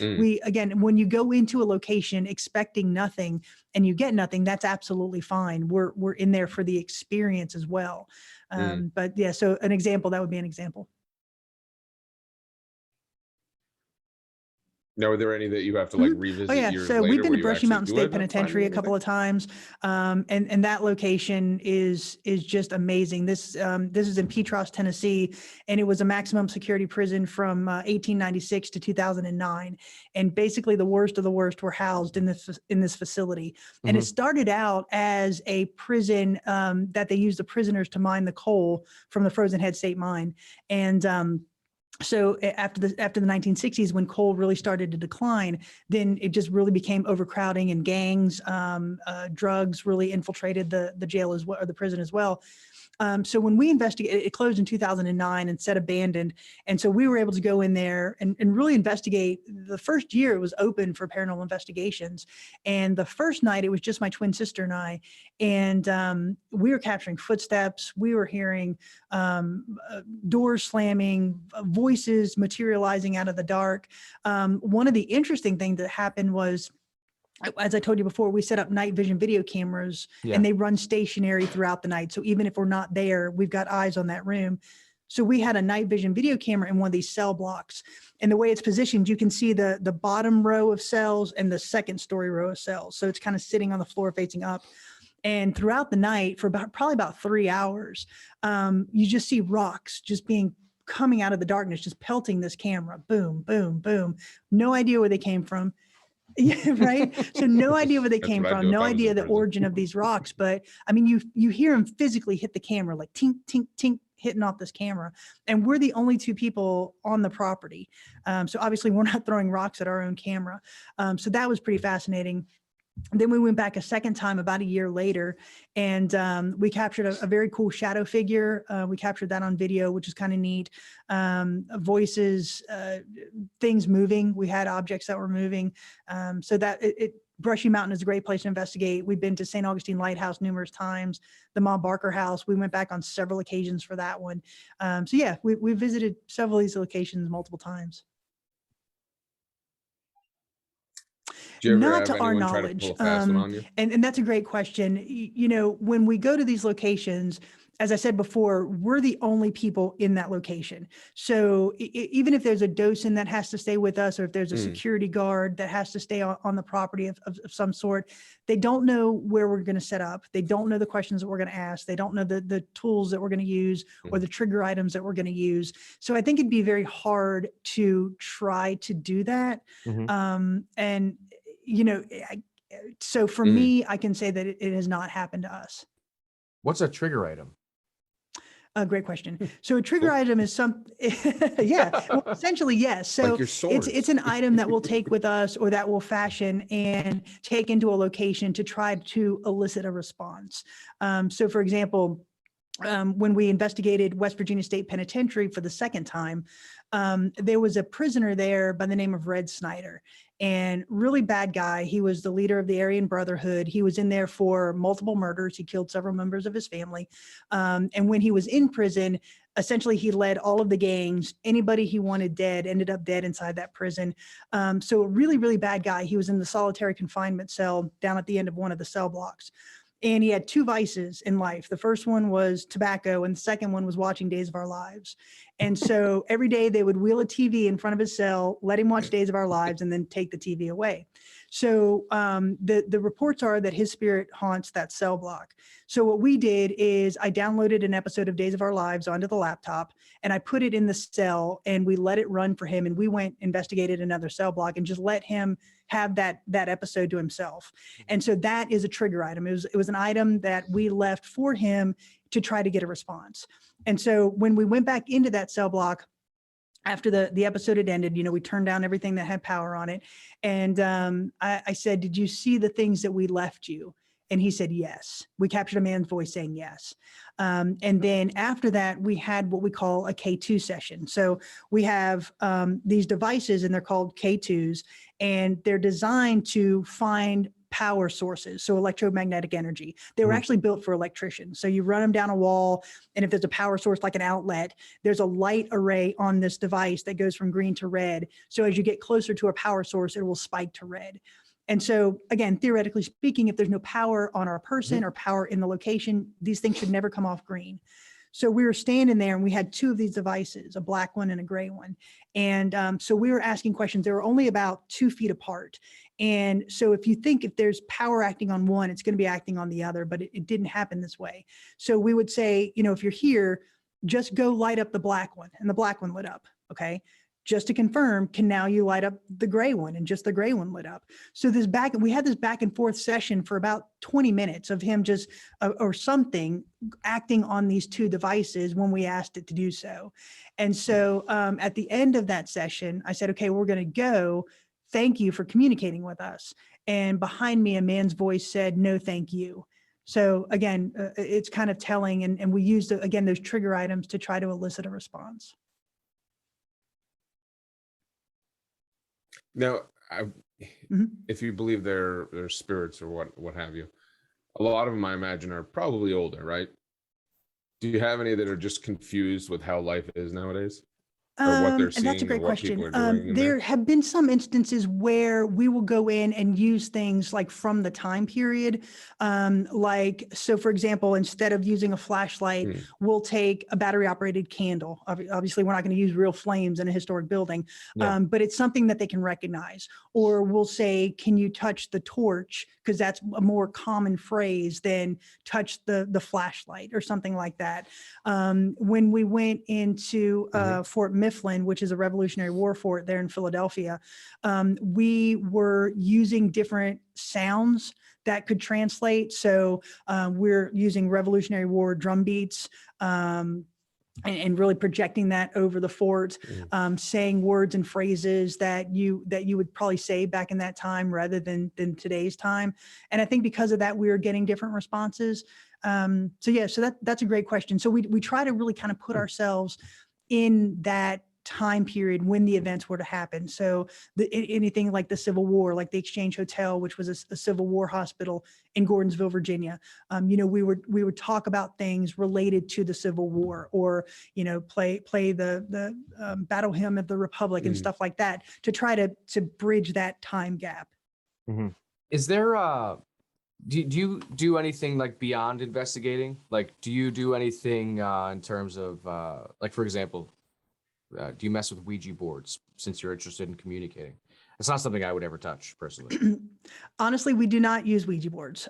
We, again, when you go into a location expecting nothing and you get nothing, that's absolutely fine. We're in there for the experience as well. But yeah, so that would be an example. Now, are there any that you have to like revisit Oh yeah, years so later? we've been where to you Brushy actually Mountain do State end up Penitentiary a finding couple of times, and that location is just amazing. This is in Petros, Tennessee, and it was a maximum security prison from 1896 to 2009, and basically the worst of the worst were housed in this facility. And it started out as a prison that they used the prisoners to mine the coal from the Frozen Head State Mine, and so after the 1960s, when coal really started to decline, then it just really became overcrowding, and gangs, drugs really infiltrated the jail as well, or the prison as well. So when we investigated, it closed in 2009 and set abandoned. And so we were able to go in there and really investigate. The first year it was open for paranormal investigations. And the first night it was just my twin sister and I. And we were capturing footsteps. We were hearing doors slamming, voices materializing out of the dark. One of the interesting things that happened was, as I told you before, we set up night vision video cameras and they run stationary throughout the night. So even if we're not there, we've got eyes on that room. So we had a night vision video camera in one of these cell blocks. And the way it's positioned, you can see the bottom row of cells and the second story row of cells. So it's kind of sitting on the floor facing up. And throughout the night for probably about 3 hours, you just see rocks just coming out of the darkness, just pelting this camera. Boom, boom, boom. No idea where they came from. Yeah, right. So no idea where they came from, no idea the origin of these rocks. But I mean, you hear them physically hit the camera, like tink, tink, tink, hitting off this camera. And we're the only 2 people on the property. So obviously we're not throwing rocks at our own camera. So that was pretty fascinating. Then we went back a second time about a year later, and we captured a very cool shadow figure. We captured that on video, which is kind of neat. Voices, things moving. We had objects that were moving. So that Brushy Mountain is a great place to investigate. We've been to St. Augustine Lighthouse numerous times, the Ma Barker House. We went back on several occasions for that one. So yeah, we visited several of these locations multiple times. Do you ever Not have to our anyone try to pull knowledge. a fast one on you? And that's a great question. You know, when we go to these locations, as I said before, we're the only people in that location. So even if there's a docent that has to stay with us, or if there's a security guard that has to stay on the property of some sort, they don't know where we're going to set up. They don't know the questions that we're going to ask. They don't know the tools that we're going to use or the trigger items that we're going to use. So I think it'd be very hard to try to do that. And, you know, so for me, I can say that it has not happened to us. What's a trigger item? A great question. So a trigger item is yeah, well, essentially, yes. So Like your swords. it's an item that we'll take with us or that we'll fashion and take into a location to try to elicit a response. So for example, when we investigated West Virginia State Penitentiary for the second time, there was a prisoner there by the name of Red Snyder, and really bad guy. He was the leader of the Aryan Brotherhood. He was in there for multiple murders. He killed several members of his family. And when he was in prison, essentially he led all of the gangs. Anybody he wanted dead ended up dead inside that prison. So a really, really bad guy. He was in the solitary confinement cell down at the end of one of the cell blocks. And he had two vices in life. The first one was tobacco, and the second one was watching Days of Our Lives. And so every day they would wheel a TV in front of his cell, let him watch Days of Our Lives, and then take the TV away. So the reports are that his spirit haunts that cell block. So what we did is I downloaded an episode of Days of Our Lives onto the laptop, and I put it in the cell, and we let it run for him. And we went investigated another cell block and just let him have that episode to himself. And so that is a trigger item. It was an item that we left for him to try to get a response. And so when we went back into that cell block, after the episode had ended, you know, we turned down everything that had power on it. And I said, "Did you see the things that we left you?" And he said, "Yes." We captured a man's voice saying yes. And then after that, we had what we call a K2 session. So we have these devices, and they're called K2s, and they're designed to find power sources, so electromagnetic energy. They were actually built for electricians. So you run them down a wall, and if there's a power source like an outlet, there's a light array on this device that goes from green to red. So as you get closer to a power source, it will spike to red. And so again, theoretically speaking, if there's no power on our person or power in the location, these things should never come off green. So we were standing there, and we had two of these devices, a black one and a gray one. And so we were asking questions. They were only about 2 feet apart. And so if you think if there's power acting on one, it's going to be acting on the other, but it didn't happen this way. So we would say, you know, if you're here, just go light up the black one, and the black one lit up. Okay. Just to confirm, can now you light up the gray one? And just the gray one lit up. So we had this back and forth session for about 20 minutes of him just, or something, acting on these two devices when we asked it to do so. And so at the end of that session, I said, "Okay, we're going to go. Thank you for communicating with us." And behind me, a man's voice said, "No, thank you." So again, it's kind of telling. And we used, again, those trigger items to try to elicit a response. Now, if you believe they're spirits or what have you, a lot of them, I imagine, are probably older, right? Do you have any that are just confused with how life is nowadays? Or what they're seeing, And that's a or great what question. people are doing in There have been some instances where we will go in and use things like from the time period. Like, so for example, instead of using a flashlight, we'll take a battery operated candle. Obviously, we're not going to use real flames in a historic building, but it's something that they can recognize. Or we'll say, "Can you touch the torch?" Because that's a more common phrase than touch the flashlight or something like that. When we went into Fort Mifflin, which is a Revolutionary War fort there in Philadelphia, we were using different sounds that could translate. So we're using Revolutionary War drum beats, and really projecting that over the fort, saying words and phrases that you would probably say back in that time rather than today's time. And I think because of that, we were getting different responses. So that's a great question. So we try to really kind of put ourselves in that time period when the events were to happen. So anything like the Civil War, like the Exchange Hotel, which was a Civil War hospital in Gordonsville, Virginia. We would talk about things related to the Civil War, or play the battle hymn of the Republic and stuff like that to try to bridge that time gap. Is there do you do anything like beyond investigating? Like, do you do anything in terms of like, for example, do you mess with Ouija boards since you're interested in communicating? It's not something I would ever touch personally. Honestly, we do not use Ouija boards.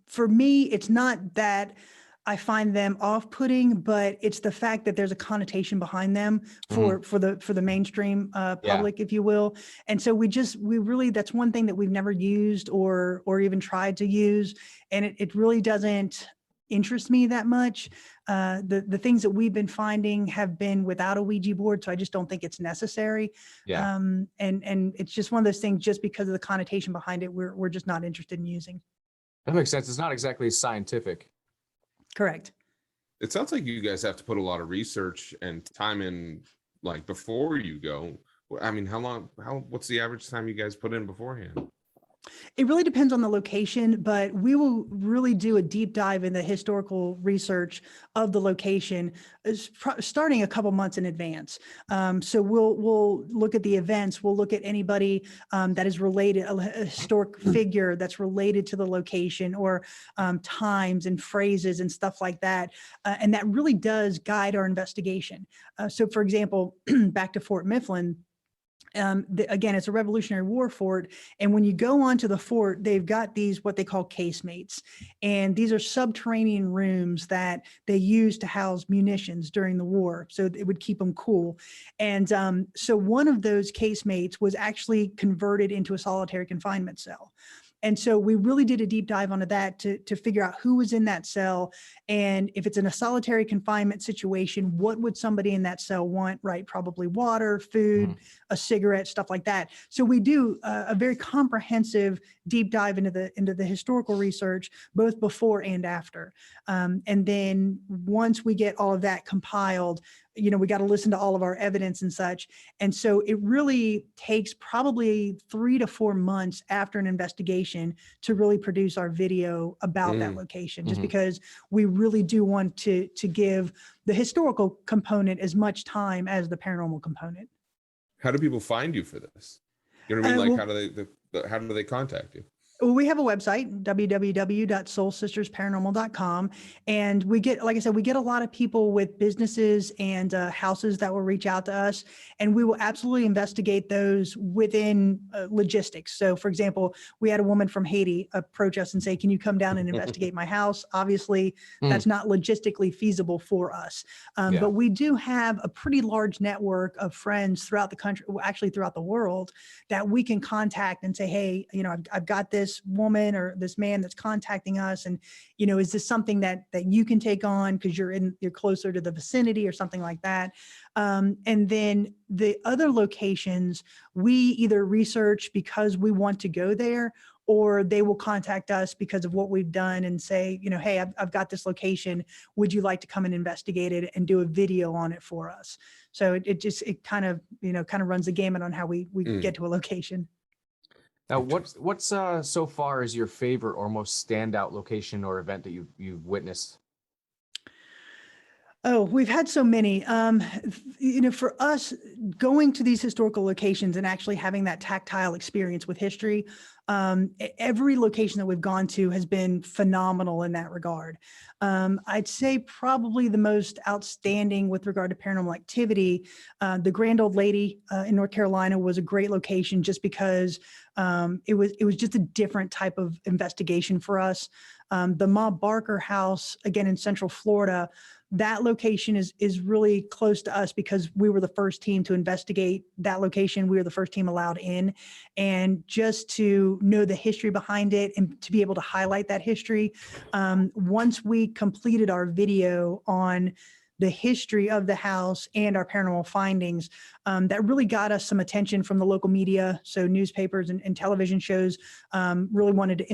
For me, it's not that I find them off-putting, but it's the fact that there's a connotation behind them for the mainstream public, if you will. And so we really, that's one thing that we've never used or even tried to use, and it really doesn't interest me that much. The things that we've been finding have been without a Ouija board, so I just don't think it's necessary. And it's just one of those things, just because of the connotation behind it, we're just not interested in using. That makes sense. It's not exactly scientific. Correct. It sounds like you guys have to put a lot of research and time in, like, before you go. I mean, what's the average time you guys put in beforehand? It really depends on the location, but we will really do a deep dive in the historical research of the location, starting a couple months in advance. So we'll look at the events. We'll look at anybody that is related, a historic figure that's related to the location, or times and phrases and stuff like that. And that really does guide our investigation. So for example, back to Fort Mifflin, again, it's a Revolutionary War fort. And when you go onto the fort, they've got these, what they call casemates. And these are subterranean rooms that they used to house munitions during the war. So it would keep them cool. And so one of those casemates was actually converted into a solitary confinement cell. And so we really did a deep dive onto that to figure out who was in that cell. And if it's in a solitary confinement situation, what would somebody in that cell want, right? Probably water, food, a cigarette, stuff like that. So we do a very comprehensive deep dive into the historical research, both before and after. And then once we get all of that compiled, we got to listen to all of our evidence and such. And so it really takes probably 3 to 4 months after an investigation to really produce our video about that location, just because we really do want to give the historical component as much time as the paranormal component. How do people find you for this? You know what I mean? Like, how do they contact you? Well, we have a website, www.soulsistersparanormal.com. And we get, like I said, we get a lot of people with businesses and houses that will reach out to us, and we will absolutely investigate those within logistics. So for example, we had a woman from Haiti approach us and say, can you come down and investigate my house? Obviously, that's not logistically feasible for us. But we do have a pretty large network of friends throughout the country, well, actually throughout the world, that we can contact and say, hey, I've got this woman or this man that's contacting us, and is this something that you can take on because you're closer to the vicinity or something like that. And then the other locations, we either research because we want to go there, or they will contact us because of what we've done and say, hey, I've got this location, would you like to come and investigate it and do a video on it for us? So it kind of runs the gamut on how we get to a location. Now, what's so far is your favorite or most standout location or event that you've witnessed? Oh, we've had so many. For us, going to these historical locations and actually having that tactile experience with history, every location that we've gone to has been phenomenal in that regard. I'd say probably the most outstanding with regard to paranormal activity, the Grand Old Lady in North Carolina was a great location, just because it was just a different type of investigation for us. The Ma Barker house, again in Central Florida, that location is really close to us because we were the first team to investigate that location. We were the first team allowed in, and just to know the history behind it and to be able to highlight that history. Once we completed our video on the history of the house and our paranormal findings, that really got us some attention from the local media. So newspapers and television shows really wanted to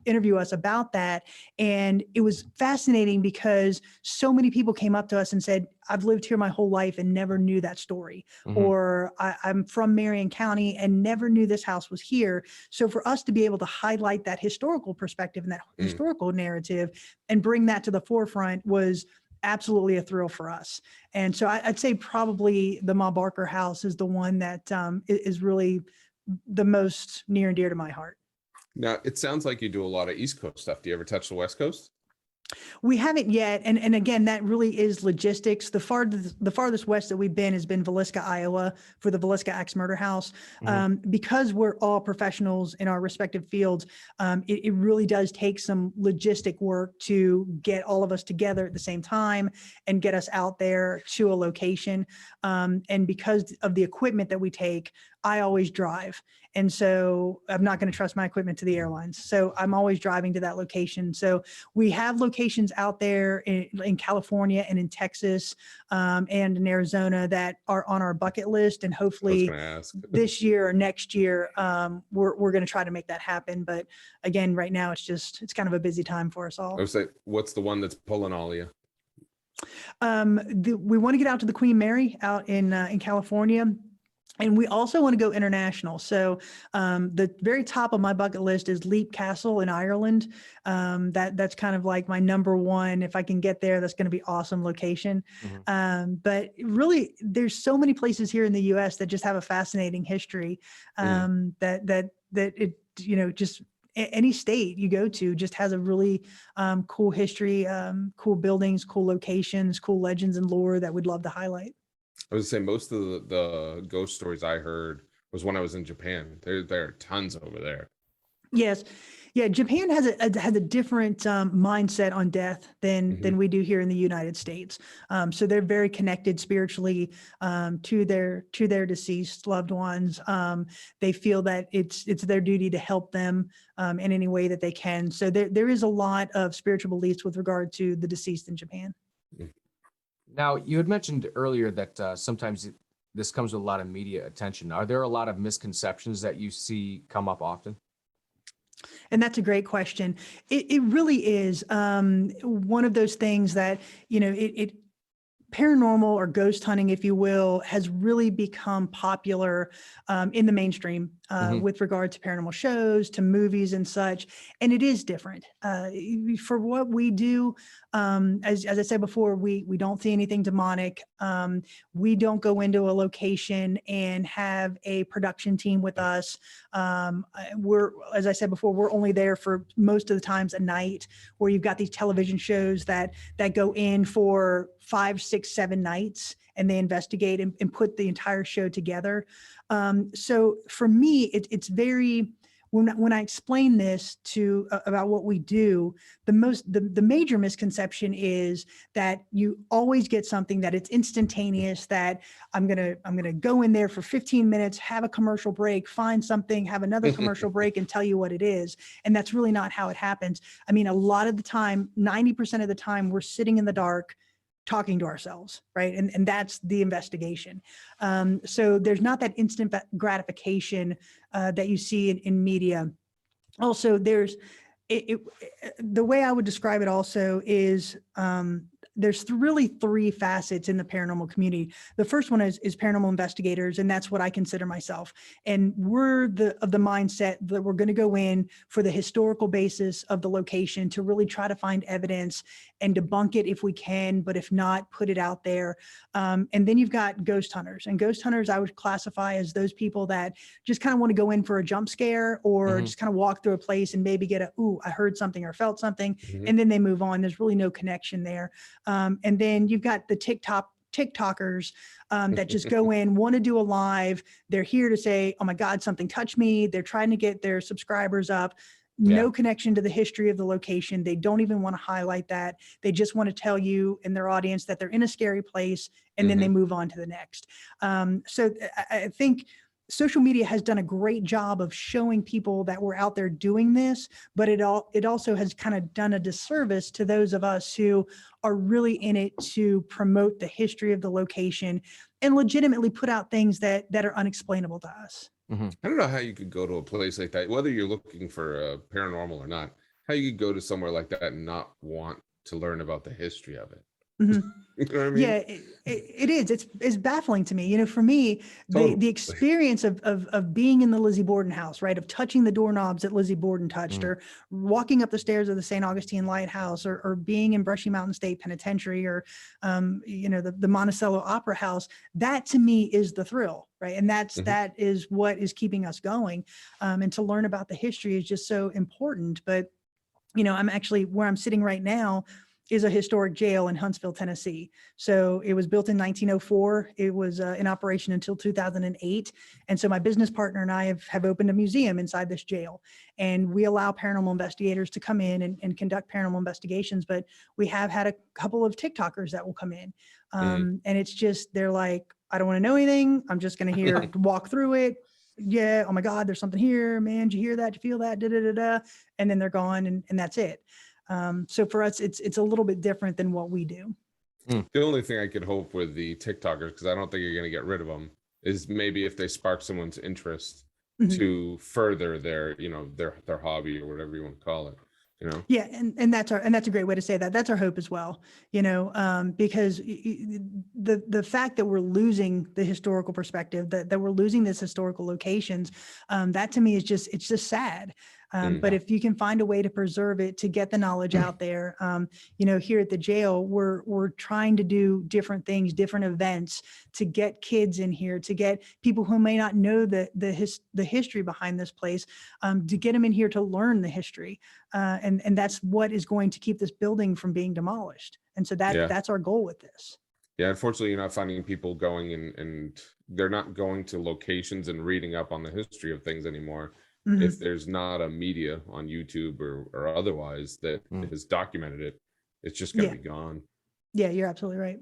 interview us about that. And it was fascinating because so many people came up to us and said, I've lived here my whole life and never knew that story. Or I'm from Marion County and never knew this house was here. So for us to be able to highlight that historical perspective and that historical narrative and bring that to the forefront was absolutely a thrill for us. And so I'd say probably the Ma Barker house is the one that is really the most near and dear to my heart. Now, it sounds like you do a lot of East Coast stuff. Do you ever touch the West Coast? We haven't yet, and again, that really is logistics. The farthest west that we've been has been Villisca, Iowa, for the Villisca Axe Murder House. Because we're all professionals in our respective fields, it really does take some logistic work to get all of us together at the same time and get us out there to a location. And because of the equipment that we take, I always drive. And so I'm not going to trust my equipment to the airlines. So I'm always driving to that location. So we have locations out there in California and in Texas and in Arizona that are on our bucket list. And hopefully this year or next year, we're going to try to make that happen. But again, right now, it's kind of a busy time for us all. I would say, what's the one that's pulling all of you? We want to get out to the Queen Mary out in California. And we also want to go international. So the very top of my bucket list is Leap Castle in Ireland. That's kind of like my number one. If I can get there, that's going to be awesome location. But really, there's so many places here in the U.S. that just have a fascinating history. That it, you know, just any state you go to just has a really cool history, cool buildings, cool locations, cool legends and lore that we'd love to highlight. I would say most of the ghost stories I heard was when I was in Japan. There are tons over there. Yes. Yeah. Japan has a different mindset on death than we do here in the United States. So they're very connected spiritually to their deceased loved ones. They feel that it's their duty to help them in any way that they can. So there is a lot of spiritual beliefs with regard to the deceased in Japan. Now, you had mentioned earlier that sometimes this comes with a lot of media attention. Are there a lot of misconceptions that you see come up often? And that's a great question. It really is one of those things that, you know, paranormal or ghost hunting, if you will, has really become popular in the mainstream with regard to paranormal shows, to movies and such. And it is different. For what we do, as I said before, we don't see anything demonic. We don't go into a location and have a production team with us. As I said before, we're only there for most of the times a night, where you've got these television shows that go in for 5, 6, 7 nights, and they investigate and put the entire show together. So for me, it's very, when I explain this about what we do, the major misconception is that you always get something that it's instantaneous, that I'm gonna go in there for 15 minutes, have a commercial break, find something, have another commercial break, and tell you what it is. And that's really not how it happens. I mean, a lot of the time, 90% of the time, we're sitting in the dark talking to ourselves, right? And that's the investigation. So there's not that instant gratification that you see in media. Also, the way I would describe it also is there's really 3 facets in the paranormal community. The first one is paranormal investigators, and that's what I consider myself. And we're of the mindset that we're going to go in for the historical basis of the location to really try to find evidence and debunk it if we can, but if not, put it out there. And then you've got ghost hunters. And ghost hunters, I would classify as those people that just kind of want to go in for a jump scare, or just kind of walk through a place and maybe get I heard something or felt something, and then they move on. There's really no connection there. And then you've got the TikTokers that just go in, want to do a live. They're here to say, oh my God, something touched me. They're trying to get their subscribers up. No connection to the history of the location. They don't even want to highlight that. They just want to tell you and their audience that they're in a scary place, and then they move on to the next. So I think social media has done a great job of showing people that we're out there doing this, but it also has kind of done a disservice to those of us who are really in it to promote the history of the location and legitimately put out things that are unexplainable to us. I don't know how you could go to a place like that, whether you're looking for paranormal or not, how you could go to somewhere like that and not want to learn about the history of it. Mhm. You know what I mean? Yeah, it is. It's baffling to me. For me, Totally. the experience of being in the Lizzie Borden house, right? Of touching the doorknobs that Lizzie Borden touched, or walking up the stairs of the St. Augustine Lighthouse, or being in Brushy Mountain State Penitentiary, or the Monticello Opera House. That to me is the thrill, right? And that is what is keeping us going. And to learn about the history is just so important. But I'm actually, where I'm sitting right now is a historic jail in Huntsville, Tennessee. So it was built in 1904. It was in operation until 2008. And so my business partner and I have opened a museum inside this jail. And we allow paranormal investigators to come in and conduct paranormal investigations. But we have had a couple of TikTokers that will come in. And it's just, they're like, I don't want to know anything. I'm just going to walk through it. Yeah. Oh my God, there's something here, man. Did you hear that? Did you feel that? Da, da, da, da. And then they're gone, and that's it. So for us, it's a little bit different than what we do. The only thing I could hope with the TikTokers, because I don't think you're going to get rid of them, is maybe if they spark someone's interest to further their, their hobby or whatever you want to call it. Yeah, and that's a great way to say that. That's our hope as well. Because the fact that we're losing the historical perspective, that we're losing these historical locations, that to me is it's just sad. But if you can find a way to preserve it, to get the knowledge out there, here at the jail, we're trying to do different things, different events to get kids in here, to get people who may not know the history behind this place, to get them in here to learn the history. And that's what is going to keep this building from being demolished. And so that's our goal with this. Yeah, unfortunately, you're not finding people going and they're not going to locations and reading up on the history of things anymore. If there's not a media on YouTube or otherwise that has documented it, it's just going to be gone. Yeah, you're absolutely right.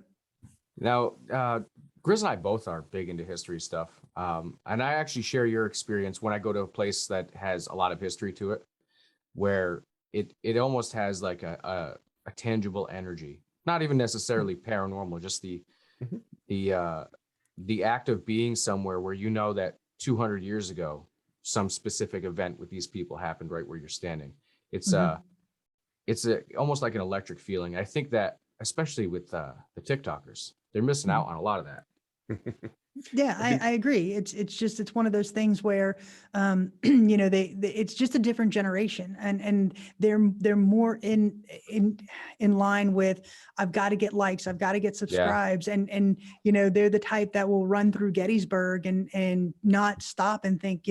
Now, Grizz and I both are big into history stuff. And I actually share your experience when I go to a place that has a lot of history to it, where it almost has like a tangible energy, not even necessarily paranormal, just the act of being somewhere where that 200 years ago, some specific event with these people happened right where you're standing. It's almost like an electric feeling. I think that especially with the TikTokers, they're missing out on a lot of that. Yeah, I agree. It's one of those things where, it's just a different generation, and they're more in line with, I've got to get likes, I've got to get subscribes, and they're the type that will run through Gettysburg and not stop and think,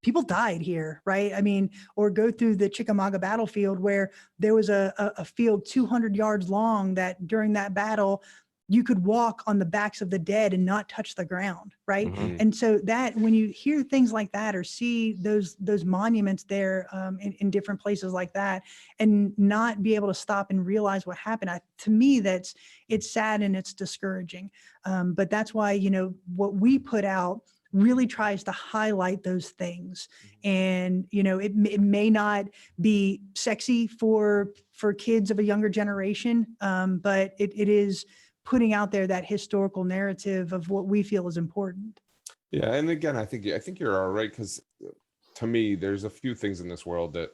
people died here, right? I mean, or go through the Chickamauga battlefield where there was a field 200 yards long that during that battle, you could walk on the backs of the dead and not touch the ground, right? And so that when you hear things like that or see those monuments there in different places like that, and not be able to stop and realize what happened, to me, it's sad and it's discouraging. But that's why, what we put out really tries to highlight those things. And, it may not be sexy for kids of a younger generation, but it is putting out there that historical narrative of what we feel is important. Yeah, and again, I think you're all right, because to me, there's a few things in this world that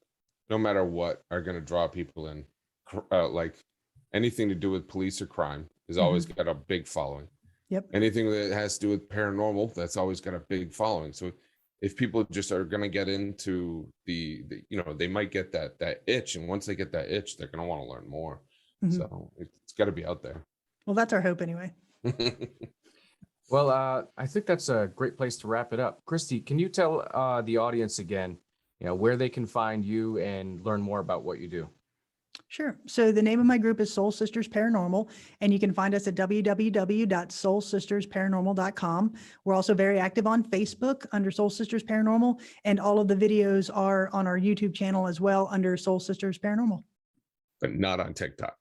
no matter what are going to draw people in. Like anything to do with police or crime has always got a big following. Yep. Anything that has to do with paranormal, that's always got a big following. So if people just are going to get into the they might get that itch, and once they get that itch, they're going to want to learn more. So it's got to be out there. Well, that's our hope anyway. Well, I think that's a great place to wrap it up. Kristy, can you tell the audience again, where they can find you and learn more about what you do? Sure. So the name of my group is Soul Sisters Paranormal, and you can find us at www.soulsistersparanormal.com. We're also very active on Facebook under Soul Sisters Paranormal, and all of the videos are on our YouTube channel as well under Soul Sisters Paranormal. But not on TikTok.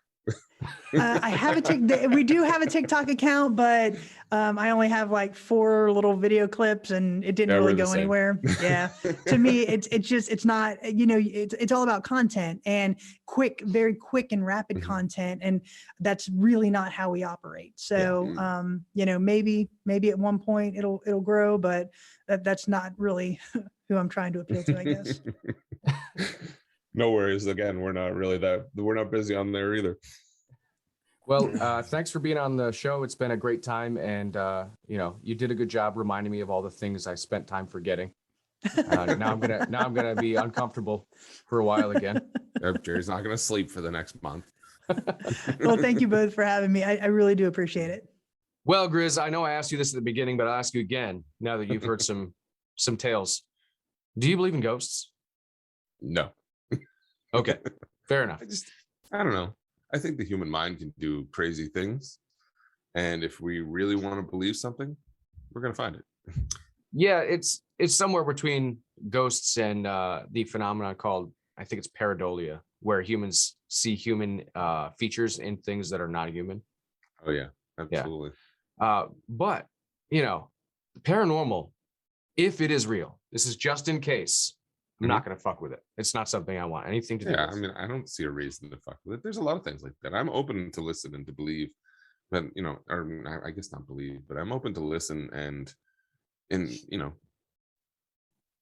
I have we do have a TikTok account, but I only have like 4 little video clips, and it didn't really go anywhere. Yeah. To me, it's not, it's all about content and very quick and rapid content. And that's really not how we operate. So, maybe at one point it'll grow, but that's not really who I'm trying to appeal to, I guess. No worries. Again, we're not busy on there either. Well, thanks for being on the show. It's been a great time, and you did a good job reminding me of all the things I spent time forgetting. Now I'm gonna be uncomfortable for a while again. Jerry's not gonna sleep for the next month. Well, thank you both for having me. I really do appreciate it. Well, Grizz, I know I asked you this at the beginning, but I'll ask you again now that you've heard some tales. Do you believe in ghosts? No. Okay, fair enough. I don't know. I think the human mind can do crazy things. And if we really want to believe something, we're going to find it. Yeah, it's somewhere between ghosts and the phenomenon called, I think it's pareidolia, where humans see human features in things that are not human. Oh, yeah, absolutely. But, paranormal, if it is real, this is just in case, I'm not going to fuck with it. It's not something I want anything to do with. I mean, I don't see a reason to fuck with it. There's a lot of things like that. I'm open to listen and to believe, but, or I guess not believe, but I'm open to listen and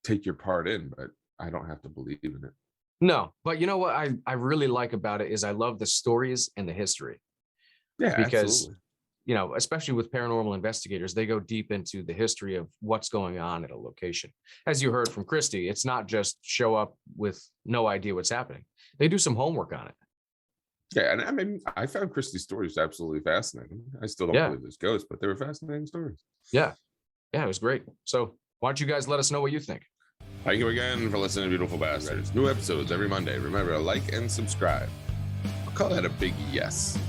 take your part in, but I don't have to believe in it. No, but you know what I really like about it is I love the stories and the history. Yeah, because absolutely. Especially with paranormal investigators, they go deep into the history of what's going on at a location. As you heard from Kristy, it's not just show up with no idea what's happening. They do some homework on it. Yeah, and I mean, I found Kristy's stories absolutely fascinating. I still don't believe there's ghosts, but they were fascinating stories. Yeah, it was great. So why don't you guys let us know what you think? Thank you again for listening to Beautiful Bastards. New episodes every Monday. Remember to like and subscribe. I'll call that a big yes.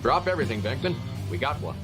Drop everything, Beckman. We got one.